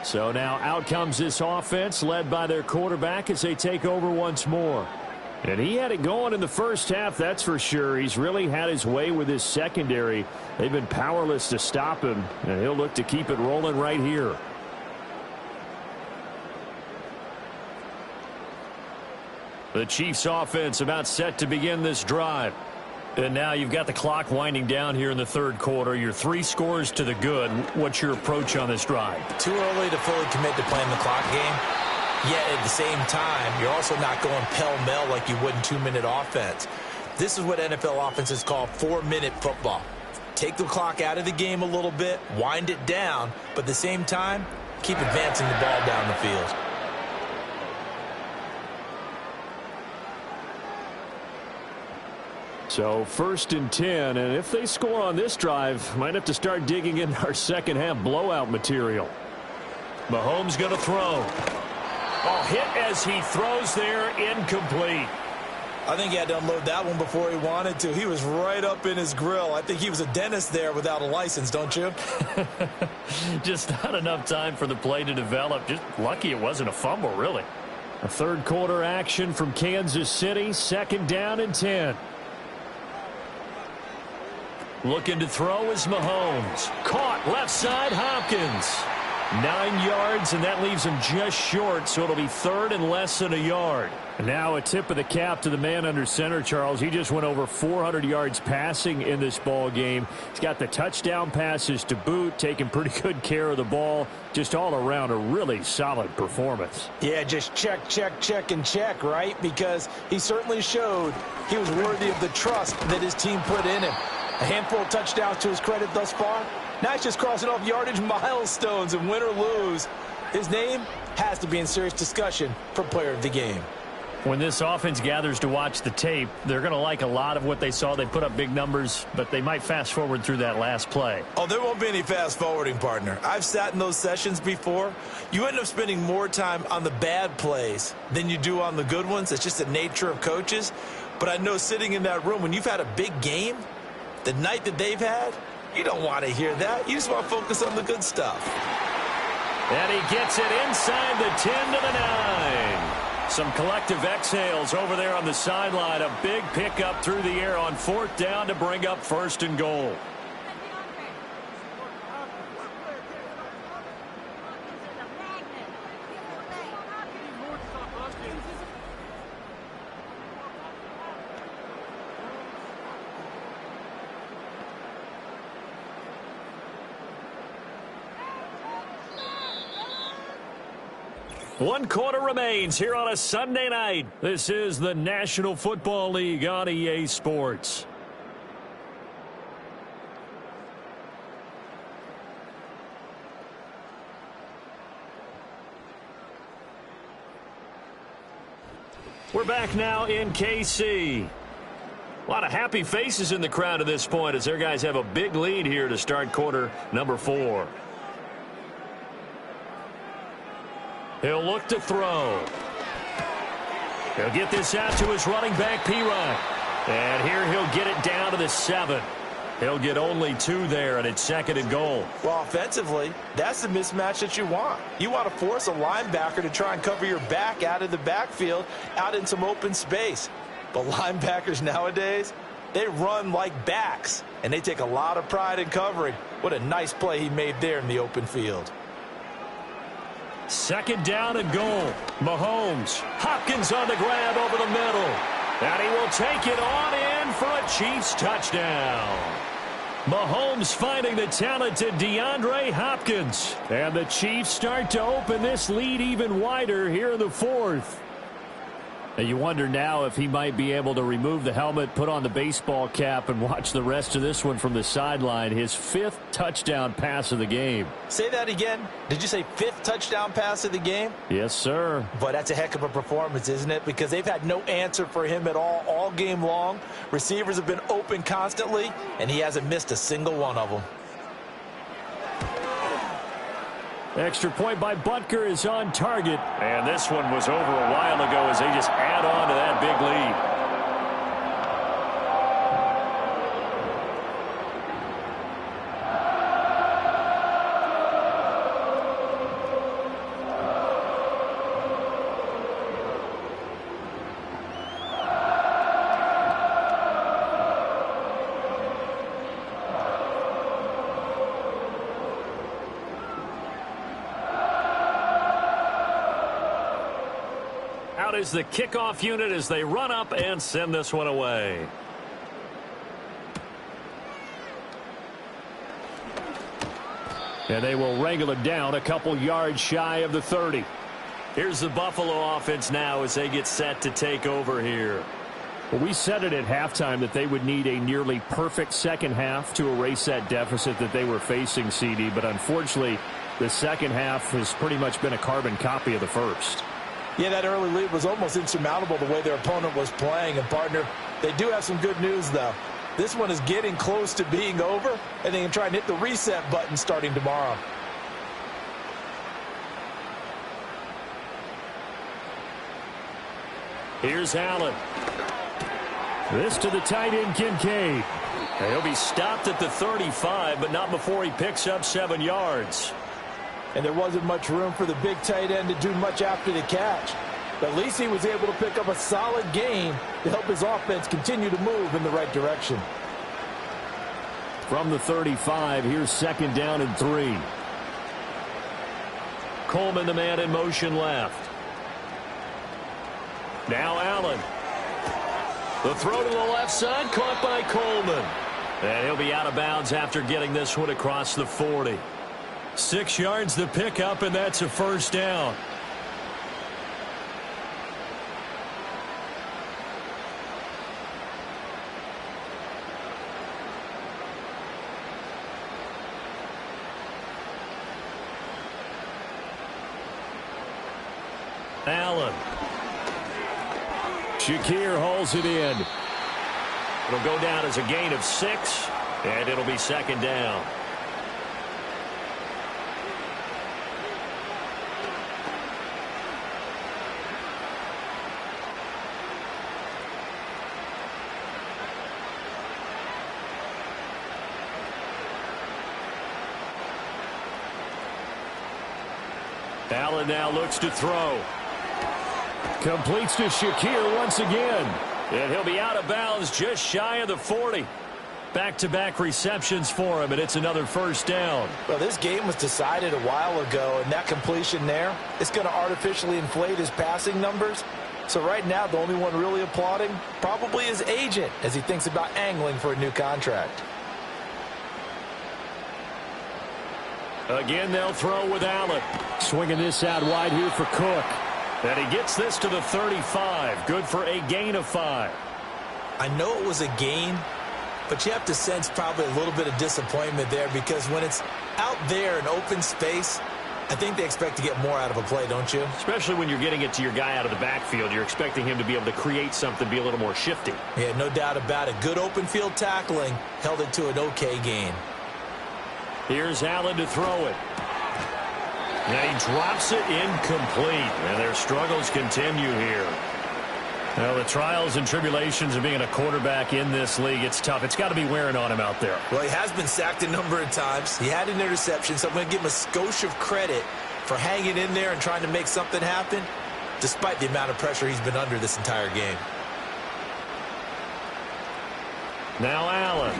So now out comes this offense, led by their quarterback as they take over once more. And he had it going in the first half, that's for sure. He's really had his way with his secondary. They've been powerless to stop him, and he'll look to keep it rolling right here. The Chiefs offense about set to begin this drive. And now you've got the clock winding down here in the 3rd quarter. You're 3 scores to the good. What's your approach on this drive? Too early to fully commit to playing the clock game. Yet at the same time, you're also not going pell-mell like you would in 2-minute offense. This is what NFL offenses call 4-minute football. Take the clock out of the game a little bit, wind it down, but at the same time, keep advancing the ball down the field. So 1st and 10, and if they score on this drive, might have to start digging in our second half blowout material. Mahomes going to throw. Oh, hit as he throws there, incomplete. I think he had to unload that one before he wanted to. He was right up in his grill. I think he was a dentist there without a license, don't you? Just not enough time for the play to develop. Just lucky it wasn't a fumble, really. A 3rd quarter action from Kansas City, 2nd down and 10. Looking to throw is Mahomes. Caught left side, Hopkins. 9 yards, and that leaves him just short, so it'll be 3rd and less than a yard. Now a tip of the cap to the man under center, Charles. He just went over 400 yards passing in this ball game. He's got the touchdown passes to boot, taking pretty good care of the ball. Just all around a really solid performance. Yeah, just check, check, check, and check, right? Because he certainly showed he was worthy of the trust that his team put in him. A handful of touchdowns to his credit thus far. Now he's just crossing off yardage milestones, and win or lose, his name has to be in serious discussion for player of the game. When this offense gathers to watch the tape, they're going to like a lot of what they saw. They put up big numbers, but they might fast forward through that last play. Oh, there won't be any fast forwarding, partner. I've sat in those sessions before. You end up spending more time on the bad plays than you do on the good ones. It's just the nature of coaches. But I know sitting in that room, when you've had a big game, the night that they've had, you don't want to hear that. You just want to focus on the good stuff. And he gets it inside the 10 to the 9. Some collective exhales over there on the sideline. A big pickup through the air on 4th down to bring up 1st and goal. One quarter remains here on a Sunday night. This is the National Football League on EA Sports. We're back now in KC. A lot of happy faces in the crowd at this point as their guys have a big lead here to start quarter number 4. He'll look to throw. He'll get this out to his running back, P-Ryan. And here he'll get it down to the 7. He'll get only 2 there, and it's 2nd and goal. Well, offensively, that's the mismatch that you want. You want to force a linebacker to try and cover your back out of the backfield, out in some open space. But linebackers nowadays, they run like backs, and they take a lot of pride in covering. What a nice play he made there in the open field. 2nd down and goal. Mahomes. Hopkins on the grab over the middle. And he will take it on in for a Chiefs touchdown. Mahomes finding the talented DeAndre Hopkins. And the Chiefs start to open this lead even wider here in the 4th. And you wonder now if he might be able to remove the helmet, put on the baseball cap, and watch the rest of this one from the sideline. His 5th touchdown pass of the game. Say that again. Did you say 5th touchdown pass of the game? Yes, sir. But that's a heck of a performance, isn't it? Because they've had no answer for him at all game long. Receivers have been open constantly, and he hasn't missed a single one of them. Extra point by Butker is on target. And this one was over a while ago as they just add on to that big lead. Is the kickoff unit as they run up and send this one away. And they will wrangle it down a couple yards shy of the 30. Here's the Buffalo offense now as they get set to take over here. Well, we said it at halftime that they would need a nearly perfect second half to erase that deficit that they were facing, CD. But unfortunately, the second half has pretty much been a carbon copy of the first. Yeah, that early lead was almost insurmountable the way their opponent was playing. And, partner, they do have some good news, though. This one is getting close to being over, and they can try and hit the reset button starting tomorrow. Here's Allen. This to the tight end, Kincaid. And he'll be stopped at the 35, but not before he picks up 7 yards. And there wasn't much room for the big tight end to do much after the catch. But at least he was able to pick up a solid gain to help his offense continue to move in the right direction. From the 35, here's 2nd down and 3. Coleman, the man in motion left. Now Allen. The throw to the left side, caught by Coleman. And he'll be out of bounds after getting this one across the 40. 6 yards to pick up, and that's a 1st down. Allen. Shakir hauls it in. It'll go down as a gain of 6, and it'll be 2nd down. Allen now looks to throw. Completes to Shakir once again. And he'll be out of bounds just shy of the 40. Back-to-back receptions for him, and it's another 1st down. Well, this game was decided a while ago, and that completion there, it's going to artificially inflate his passing numbers. So right now, the only one really applauding probably his agent as he thinks about angling for a new contract. Again, they'll throw with Allen. Swinging this out wide here for Cook. And he gets this to the 35. Good for a gain of 5. I know it was a gain, but you have to sense probably a little bit of disappointment there because when it's out there in open space, I think they expect to get more out of a play, don't you? Especially when you're getting it to your guy out of the backfield. You're expecting him to be able to create something, be a little more shifty. Yeah, no doubt about it. Good open field tackling held it to an okay gain. Here's Allen to throw it. And he drops it incomplete. And their struggles continue here. Well, the trials and tribulations of being a quarterback in this league, it's tough. It's got to be wearing on him out there. Well, he has been sacked a number of times. He had an interception, so I'm going to give him a skosh of credit for hanging in there and trying to make something happen, despite the amount of pressure he's been under this entire game. Now Allen.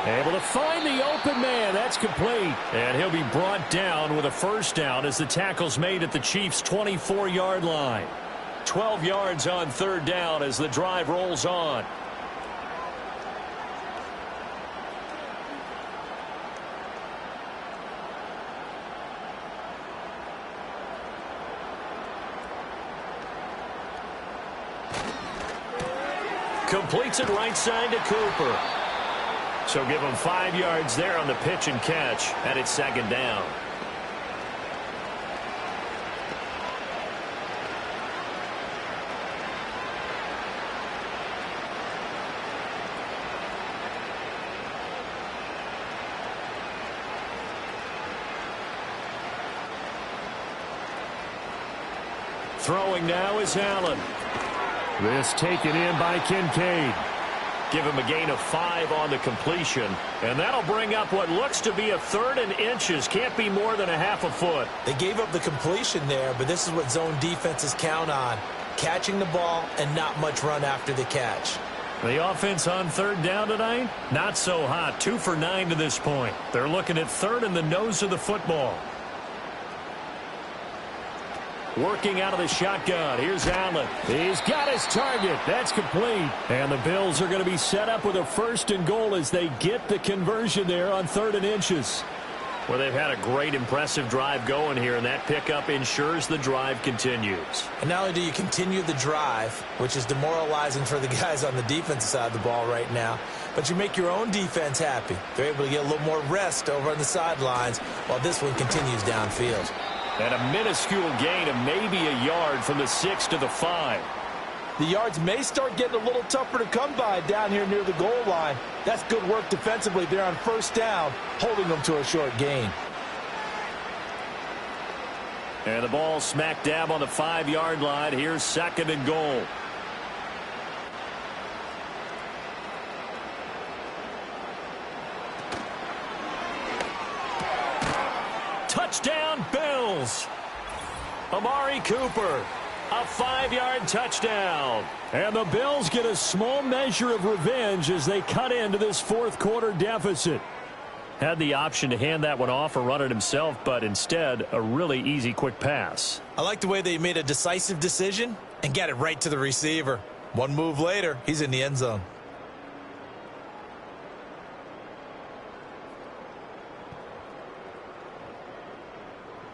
Able to find the open man. That's complete. And he'll be brought down with a first down as the tackle's made at the Chiefs' 24-yard line. 12 yards on third down as the drive rolls on. Completes it right side to Cooper. So give him 5 yards there on the pitch and catch, and it's second down. Throwing now is Allen. This taken in by Kincaid. Give him a gain of 5 on the completion. And that'll bring up what looks to be a 3rd and inches. Can't be more than a half a foot. They gave up the completion there, but this is what zone defenses count on. Catching the ball and not much run after the catch. The offense on third down tonight, not so hot. 2 for 9 to this point. They're looking at third in the nose of the football. Working out of the shotgun. Here's Allen. He's got his target. That's complete. And the Bills are going to be set up with a 1st and goal as they get the conversion there on 3rd and inches. Well, they've had a great, impressive drive going here, and that pickup ensures the drive continues. And not only do you continue the drive, which is demoralizing for the guys on the defensive side of the ball right now, but you make your own defense happy. They're able to get a little more rest over on the sidelines while this one continues downfield. And a minuscule gain of maybe a yard from the 6 to the 5. The yards may start getting a little tougher to come by down here near the goal line. That's good work defensively there on first down, holding them to a short gain. And the ball smack dab on the 5-yard line. Here's 2nd and goal. Touchdown, Bills. Amari Cooper, a 5-yard touchdown. And the Bills get a small measure of revenge as they cut into this 4th quarter deficit. Had the option to hand that one off or run it himself, but instead a really easy quick pass. I like the way they made a decisive decision and got it right to the receiver. One move later, he's in the end zone.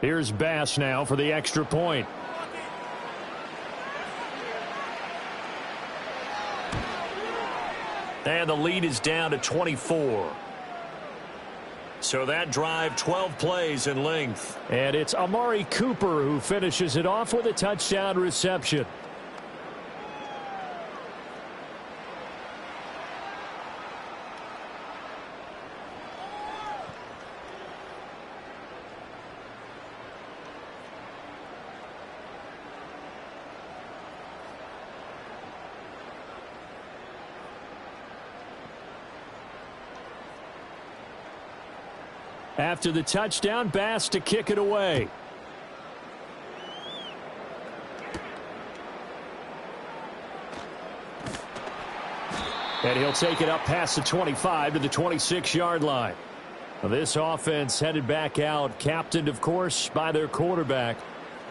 Here's Bass now for the extra point. And the lead is down to 24. So that drive, 12 plays in length. And it's Amari Cooper who finishes it off with a touchdown reception. After the touchdown, Bass to kick it away. And he'll take it up past the 25 to the 26-yard line. Well, this offense headed back out, captained, of course, by their quarterback.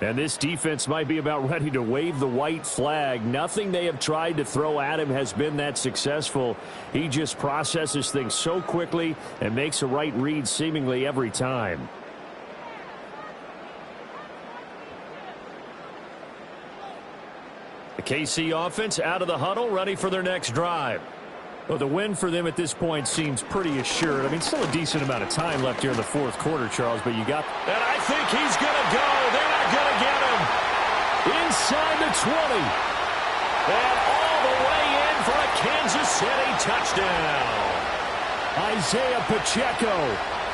And this defense might be about ready to wave the white flag. Nothing they have tried to throw at him has been that successful. He just processes things so quickly and makes a right read seemingly every time. The KC offense out of the huddle, ready for their next drive. Well, the win for them at this point seems pretty assured. I mean, still a decent amount of time left here in the 4th quarter, Charles, but you got... And I think he's going to go. They're not going to get him. Inside the 20. And all the way in for a Kansas City touchdown. Isaiah Pacheco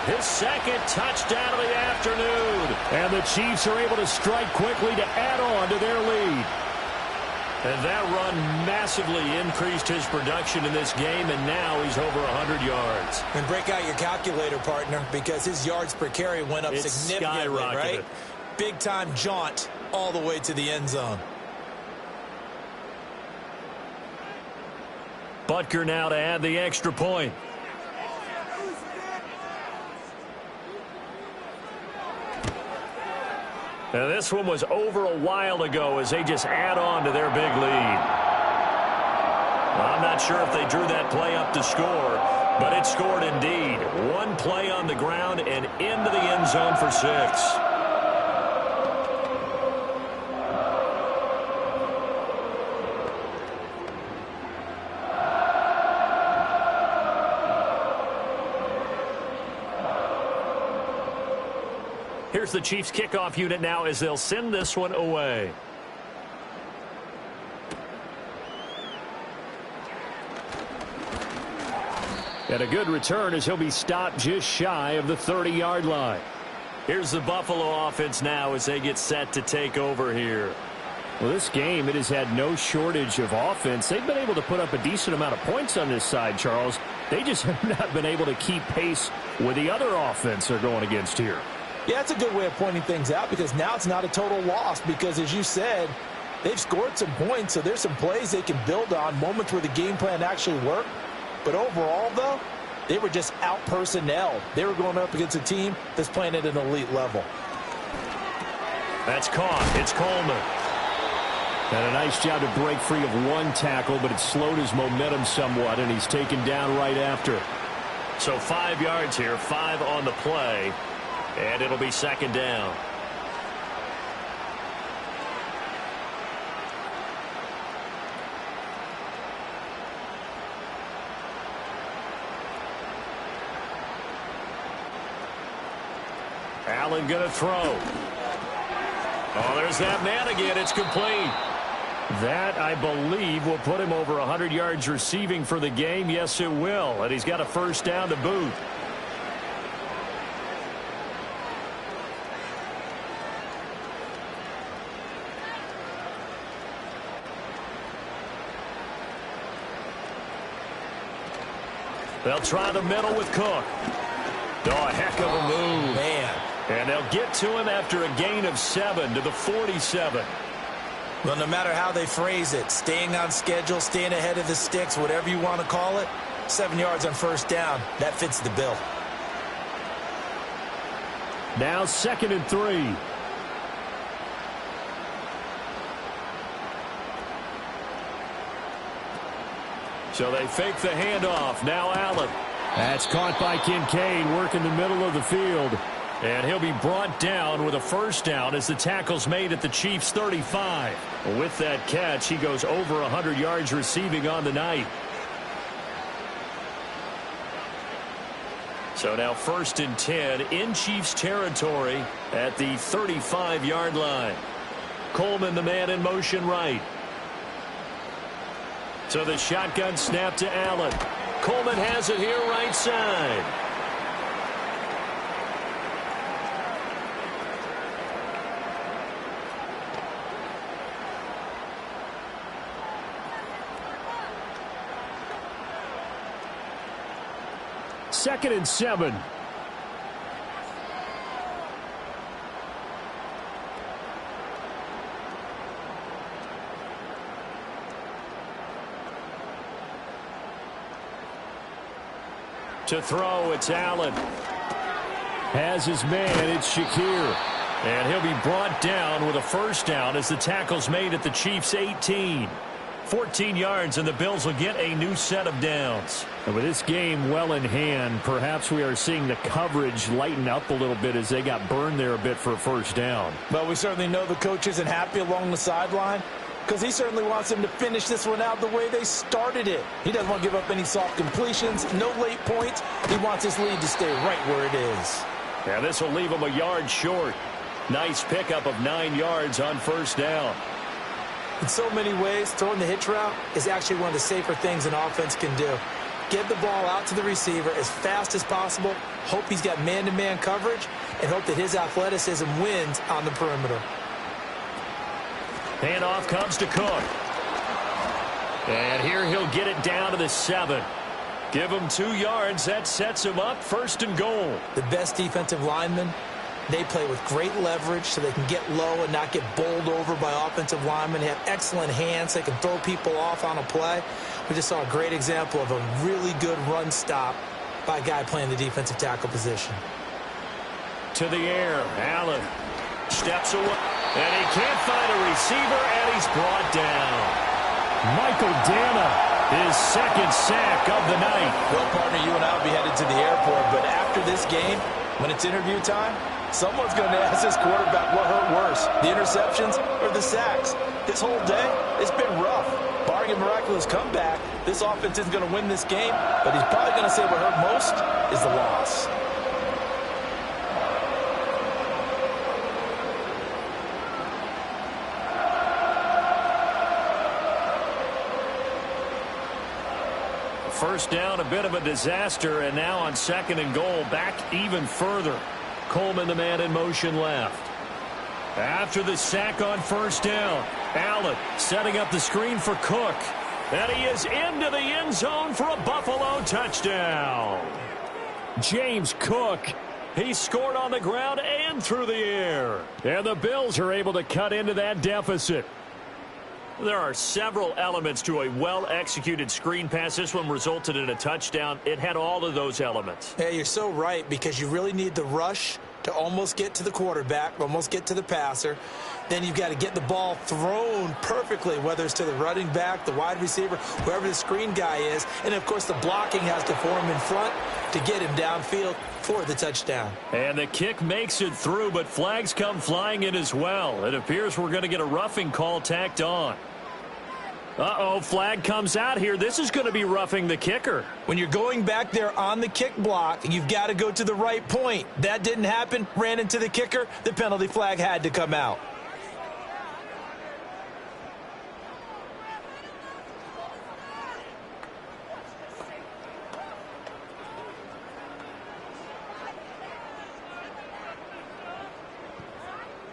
his second touchdown of the afternoon. And the Chiefs are able to strike quickly to add on to their lead. And that run massively increased his production in this game, and now he's over 100 yards. And break out your calculator, partner, because his yards per carry went up significantly, right? Big-time jaunt all the way to the end zone. Butker now to add the extra point. Now this one was over a while ago as they just add on to their big lead. Well, I'm not sure if they drew that play up to score, but it scored indeed. One play on the ground and into the end zone for 6. Here's the Chiefs kickoff unit now as they'll send this one away. And a good return as he'll be stopped just shy of the 30-yard line. Here's the Buffalo offense now as they get set to take over here. Well, this game, it has had no shortage of offense. They've been able to put up a decent amount of points on this side, Charles. They just have not been able to keep pace with the other offense they're going against here. Yeah, that's a good way of pointing things out because now it's not a total loss because, as you said, they've scored some points, so there's some plays they can build on, moments where the game plan actually worked. But overall, though, they were just out-personnelled. They were going up against a team that's playing at an elite level. That's caught. It's Coleman. And a nice job to break free of one tackle, but it slowed his momentum somewhat, and he's taken down right after. So 5 yards here, 5 on the play. And it'll be second down. Allen going to throw. Oh, there's that man again. It's complete. That, I believe, will put him over 100 yards receiving for the game. Yes, it will. And he's got a first down to boot. They'll try the middle with Cook. Oh, a heck of a move. Man. And they'll get to him after a gain of 7 to the 47. Well, no matter how they phrase it, staying on schedule, staying ahead of the sticks, whatever you want to call it, 7 yards on first down, that fits the bill. Now 2nd and 3. So they fake the handoff. Now Allen. That's caught by Kincaid, working the middle of the field. And he'll be brought down with a first down as the tackle's made at the Chiefs' 35. With that catch, he goes over 100 yards receiving on the night. So now 1st and 10 in Chiefs territory at the 35-yard line. Coleman, the man in motion right. So the shotgun snap to Allen. Coleman has it here right side. Second and 7. To throw, it's Allen. Has his man, it's Shakir. And he'll be brought down with a first down as the tackle's made at the Chiefs' 18. 14 yards, and the Bills will get a new set of downs. And with this game well in hand, perhaps we are seeing the coverage lighten up a little bit as they got burned there a bit for a first down. But we certainly know the coach isn't happy along the sideline because he certainly wants them to finish this one out the way they started it. He doesn't want to give up any soft completions, no late points. He wants his lead to stay right where it is. Now this will leave him a yard short. Nice pickup of 9 yards on first down. In so many ways, throwing the hitch route is actually one of the safer things an offense can do. Get the ball out to the receiver as fast as possible. Hope he's got man-to-man coverage, and hope that his athleticism wins on the perimeter. Handoff comes to Cook. And here he'll get it down to the 7. Give him 2 yards. That sets him up 1st and goal. The best defensive linemen, they play with great leverage so they can get low and not get bowled over by offensive linemen. They have excellent hands. They can throw people off on a play. We just saw a great example of a really good run stop by a guy playing the defensive tackle position. To the air. Allen steps away. And he can't find a receiver, and he's brought down. Michael Dana, his 2nd sack of the night. Well, partner, you and I will be headed to the airport, but after this game, when it's interview time, someone's going to ask this quarterback what hurt worse, the interceptions or the sacks. This whole day, it's been rough. Barring a miraculous comeback, this offense isn't going to win this game, but he's probably going to say what hurt most is the loss. First down, a bit of a disaster, and now on 2nd and goal, back even further. Coleman, the man in motion left. After the sack on 1st down, Allen setting up the screen for Cook. And he is into the end zone for a Buffalo touchdown. James Cook, he scored on the ground and through the air. And the Bills are able to cut into that deficit. There are several elements to a well-executed screen pass. This one resulted in a touchdown. It had all of those elements. Yeah, you're so right, because you really need the rush to almost get to the quarterback, almost get to the passer. Then you've got to get the ball thrown perfectly, whether it's to the running back, the wide receiver, whoever the screen guy is. And, of course, the blocking has to form in front to get him downfield for the touchdown. And the kick makes it through, but flags come flying in as well. It appears we're going to get a roughing call tacked on. Uh-oh, flag comes out here. This is going to be roughing the kicker. When you're going back there on the kick block, you've got to go to the right point. That didn't happen. Ran into the kicker. The penalty flag had to come out.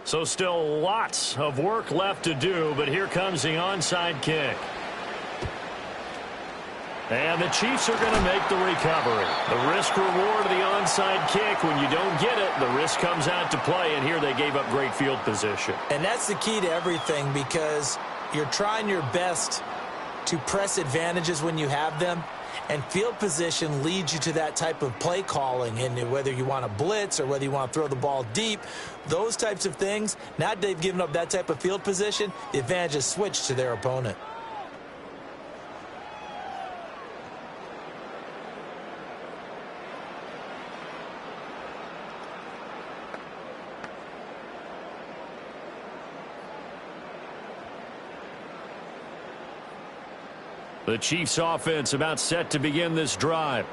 So still lots of work left to do, but here comes the onside kick. And the Chiefs are going to make the recovery. The risk-reward of the onside kick, when you don't get it, the risk comes out to play, and here they gave up great field position. And that's the key to everything, because you're trying your best to press advantages when you have them, and field position leads you to that type of play calling. And whether you want to blitz or whether you want to throw the ball deep, those types of things, now that they've given up that type of field position, the advantage is switched to their opponent. The Chiefs offense about set to begin this drive.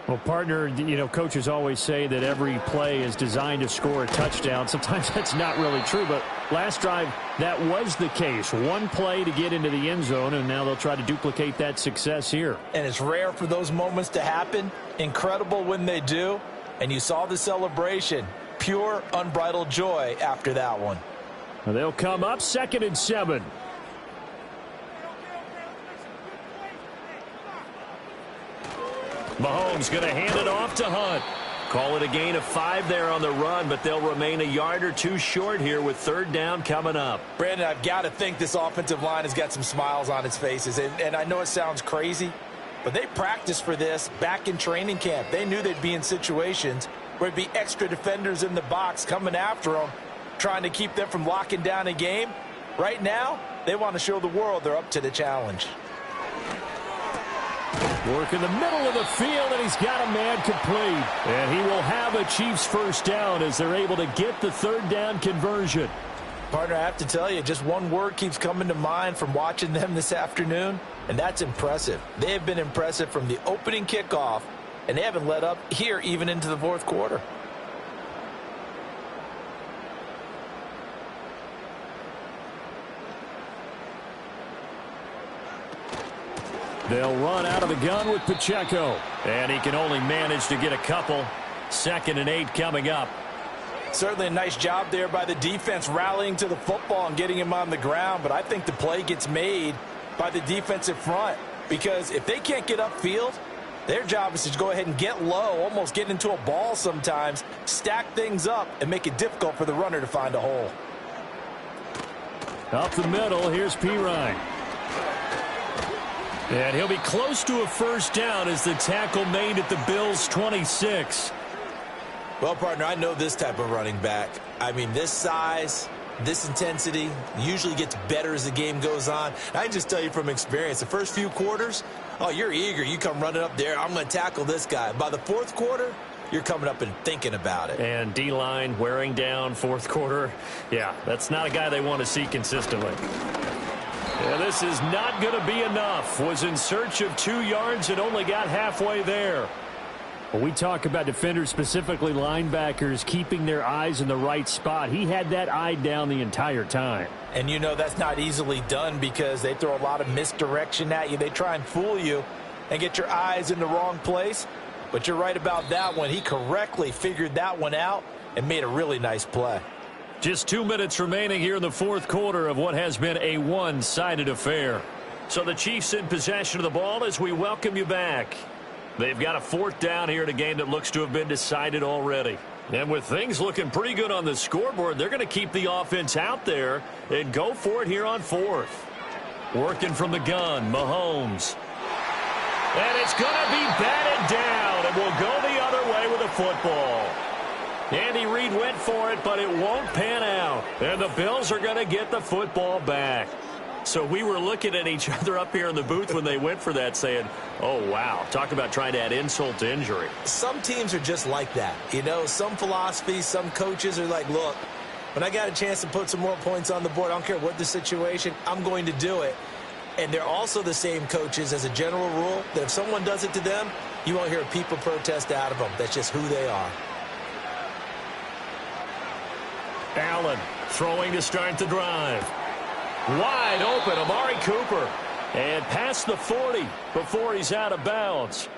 Well, partner, you know, coaches always say that every play is designed to score a touchdown. Sometimes that's not really true, but last drive, that was the case. One play to get into the end zone, and now they'll try to duplicate that success here. And it's rare for those moments to happen. Incredible when they do. And you saw the celebration. Pure, unbridled joy after that one. Well, they'll come up 2nd and 7. Mahomes going to hand it off to Hunt. Call it a gain of 5 there on the run, but they'll remain a yard or two short here with 3rd down coming up. Brandon, I've got to think this offensive line has got some smiles on its faces. And I know it sounds crazy, but they practiced for this back in training camp. They knew they'd be in situations where there'd be extra defenders in the box coming after them, trying to keep them from locking down a game. Right now, they want to show the world they're up to the challenge. Work in the middle of the field, and he's got a man complete. And he will have a Chiefs 1st down as they're able to get the 3rd down conversion. Partner, I have to tell you, just one word keeps coming to mind from watching them this afternoon, and that's impressive. They have been impressive from the opening kickoff, and they haven't let up here even into the 4th quarter. They'll run out of the gun with Pacheco. And he can only manage to get a couple. 2nd and 8 coming up. Certainly a nice job there by the defense rallying to the football and getting him on the ground. But I think the play gets made by the defensive front. Because if they can't get upfield, their job is to go ahead and get low, almost get into a ball sometimes, stack things up, and make it difficult for the runner to find a hole. Up the middle, here's Pirine. And he'll be close to a first down as the tackle made at the Bills' 26. Well, partner, I know this type of running back. I mean, this size, this intensity usually gets better as the game goes on. I can just tell you from experience, the first few quarters, oh, you're eager. You come running up there, I'm going to tackle this guy. By the fourth quarter, you're coming up and thinking about it. And D-line wearing down fourth quarter. Yeah, that's not a guy they want to see consistently. Yeah, this is not going to be enough. Was in search of 2 yards and only got halfway there. When we talk about defenders, specifically linebackers, keeping their eyes in the right spot, he had that eye down the entire time. And you know that's not easily done because they throw a lot of misdirection at you. They try and fool you and get your eyes in the wrong place. But you're right about that one. He correctly figured that one out and made a really nice play. Just 2 minutes remaining here in the fourth quarter of what has been a one-sided affair. So the Chiefs in possession of the ball as we welcome you back. They've got a 4th down here in a game that looks to have been decided already. And with things looking pretty good on the scoreboard, they're going to keep the offense out there and go for it here on 4th. Working from the gun, Mahomes. And it's going to be batted down, and will go the other way with the football. Andy Reid went for it, but it won't pan out. And the Bills are going to get the football back. So we were looking at each other up here in the booth when they went for that saying, oh, wow, talk about trying to add insult to injury. Some teams are just like that. You know, some philosophies, some coaches are like, look, when I got a chance to put some more points on the board, I don't care what the situation, I'm going to do it. And they're also the same coaches as a general rule that if someone does it to them, you won't hear a people protest out of them. That's just who they are. Allen throwing to start the drive. Wide open, Amari Cooper. And past the 40 before he's out of bounds.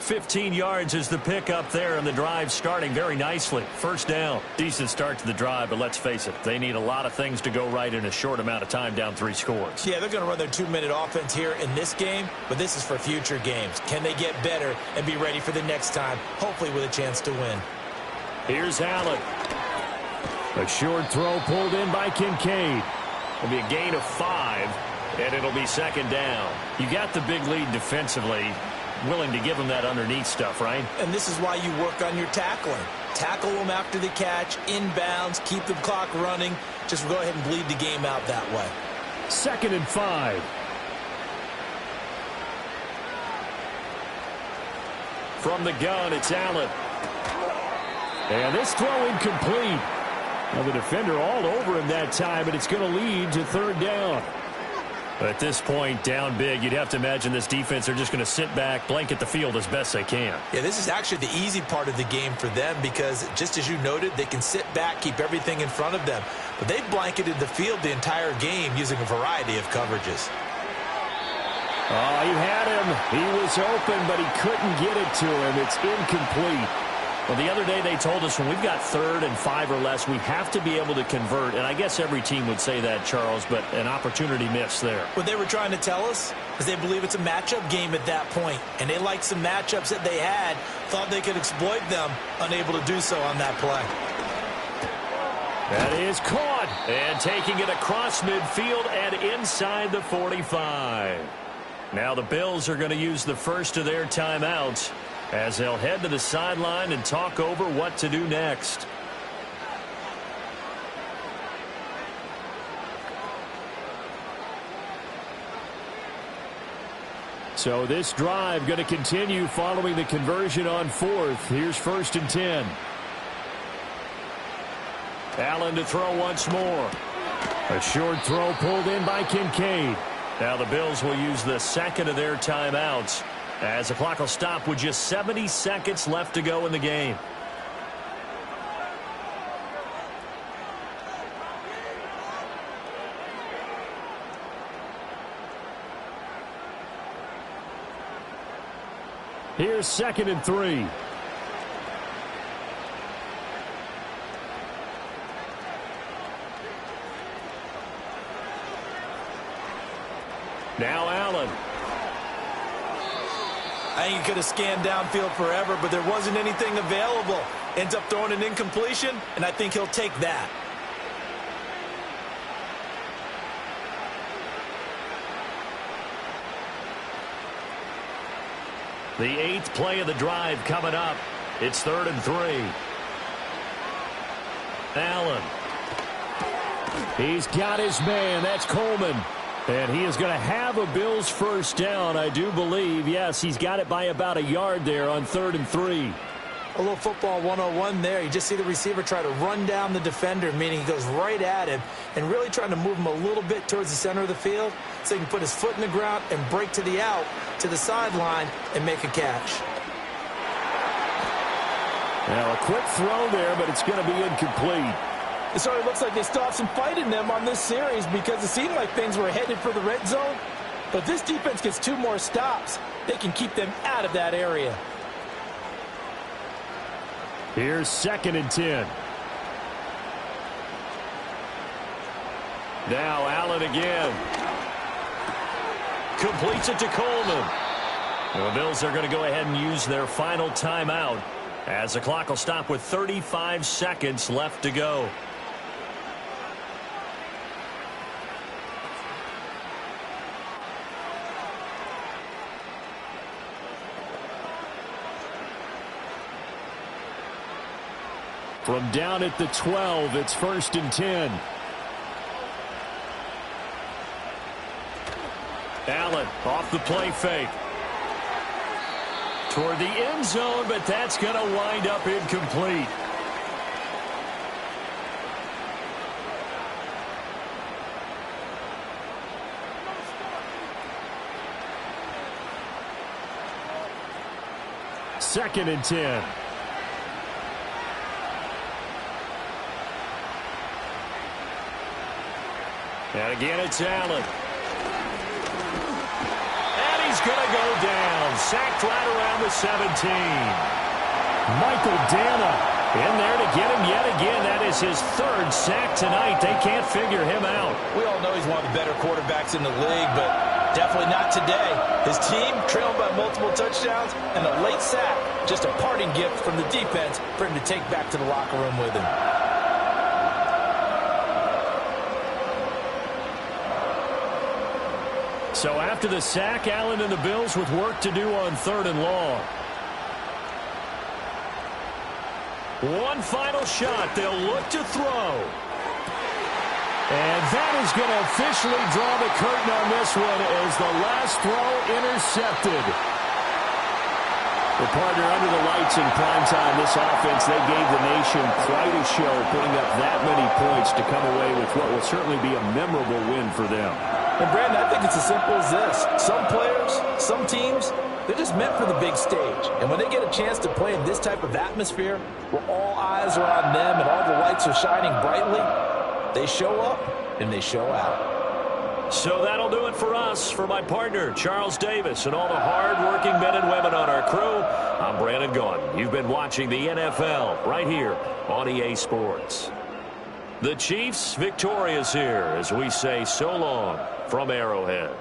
15 yards is the pickup there, and the drive starting very nicely. First down. Decent start to the drive, but let's face it, they need a lot of things to go right in a short amount of time down 3 scores. Yeah, they're going to run their 2-minute offense here in this game, but this is for future games. Can they get better and be ready for the next time, hopefully with a chance to win? Here's Allen. A short throw pulled in by Kincaid. It'll be a gain of 5, and it'll be 2nd down. You got the big lead defensively. Willing to give them that underneath stuff, right? And this is why you work on your tackling. Tackle them after the catch, inbounds, keep the clock running. Just go ahead and bleed the game out that way. 2nd and 5. From the gun, it's Allen. And this throw incomplete. Now the defender all over him that time, and it's going to lead to 3rd down. At this point, down big, you'd have to imagine this defense are just going to sit back, blanket the field as best they can. Yeah, this is actually the easy part of the game for them because, just as you noted, they can sit back, keep everything in front of them. But they've blanketed the field the entire game using a variety of coverages. Oh, he had him. He was open, but he couldn't get it to him. It's incomplete. Well, the other day they told us when we've got 3rd and 5 or less, we have to be able to convert. And I guess every team would say that, Charles, but an opportunity missed there. What they were trying to tell us is they believe it's a matchup game at that point. And they liked some matchups that they had, thought they could exploit them, unable to do so on that play. That is caught. And taking it across midfield and inside the 45. Now the Bills are going to use the first of their timeouts as they'll head to the sideline and talk over what to do next. So this drive going to continue following the conversion on 4th. Here's 1st and 10. Allen to throw once more. A short throw pulled in by Kincaid. Now the Bills will use the 2nd of their timeouts as the clock will stop with just 70 seconds left to go in the game. Here's 2nd and 3. Now Allen. I think he could have scanned downfield forever, but there wasn't anything available. Ends up throwing an incompletion, and I think he'll take that. The 8th play of the drive coming up. It's 3rd and 3. Allen. He's got his man. That's Coleman. And he is going to have a Bills first down, I do believe. Yes, he's got it by about a yard there on 3rd and 3. A little football 101 there. You just see the receiver try to run down the defender, meaning he goes right at him and really trying to move him a little bit towards the center of the field so he can put his foot in the ground and break to the out, to the sideline, and make a catch. Now, a quick throw there, but it's going to be incomplete. It sort of looks like they still have some fight in them on this series because it seemed like things were headed for the red zone. But this defense gets 2 more stops. They can keep them out of that area. Here's 2nd and 10. Now Allen again. Completes it to Coleman. The Bills are going to go ahead and use their final timeout as the clock will stop with 35 seconds left to go. From down at the 12, it's 1st and 10. Allen off the play fake. Toward the end zone, but that's going to wind up incomplete. Second and 10. And again, it's Allen. And he's going to go down. Sacked right around the 17. Michael Dana in there to get him yet again. That is his 3rd sack tonight. They can't figure him out. We all know he's one of the better quarterbacks in the league, but definitely not today. His team trailed by multiple touchdowns and a late sack. Just a parting gift from the defense for him to take back to the locker room with him. So after the sack, Allen and the Bills with work to do on 3rd and long. One final shot. They'll look to throw. And that is going to officially draw the curtain on this one as the last throw intercepted. The partner under the lights in primetime, this offense, they gave the nation quite a show, putting up that many points to come away with what will certainly be a memorable win for them. And, Brandon, I think it's as simple as this. Some players, some teams, they're just meant for the big stage. And when they get a chance to play in this type of atmosphere where all eyes are on them and all the lights are shining brightly, they show up and they show out. So that'll do it for us. For my partner, Charles Davis, and all the hard-working men and women on our crew, I'm Brandon Gaudin. You've been watching the NFL right here on EA Sports. The Chiefs victorious here as we say so long from Arrowhead.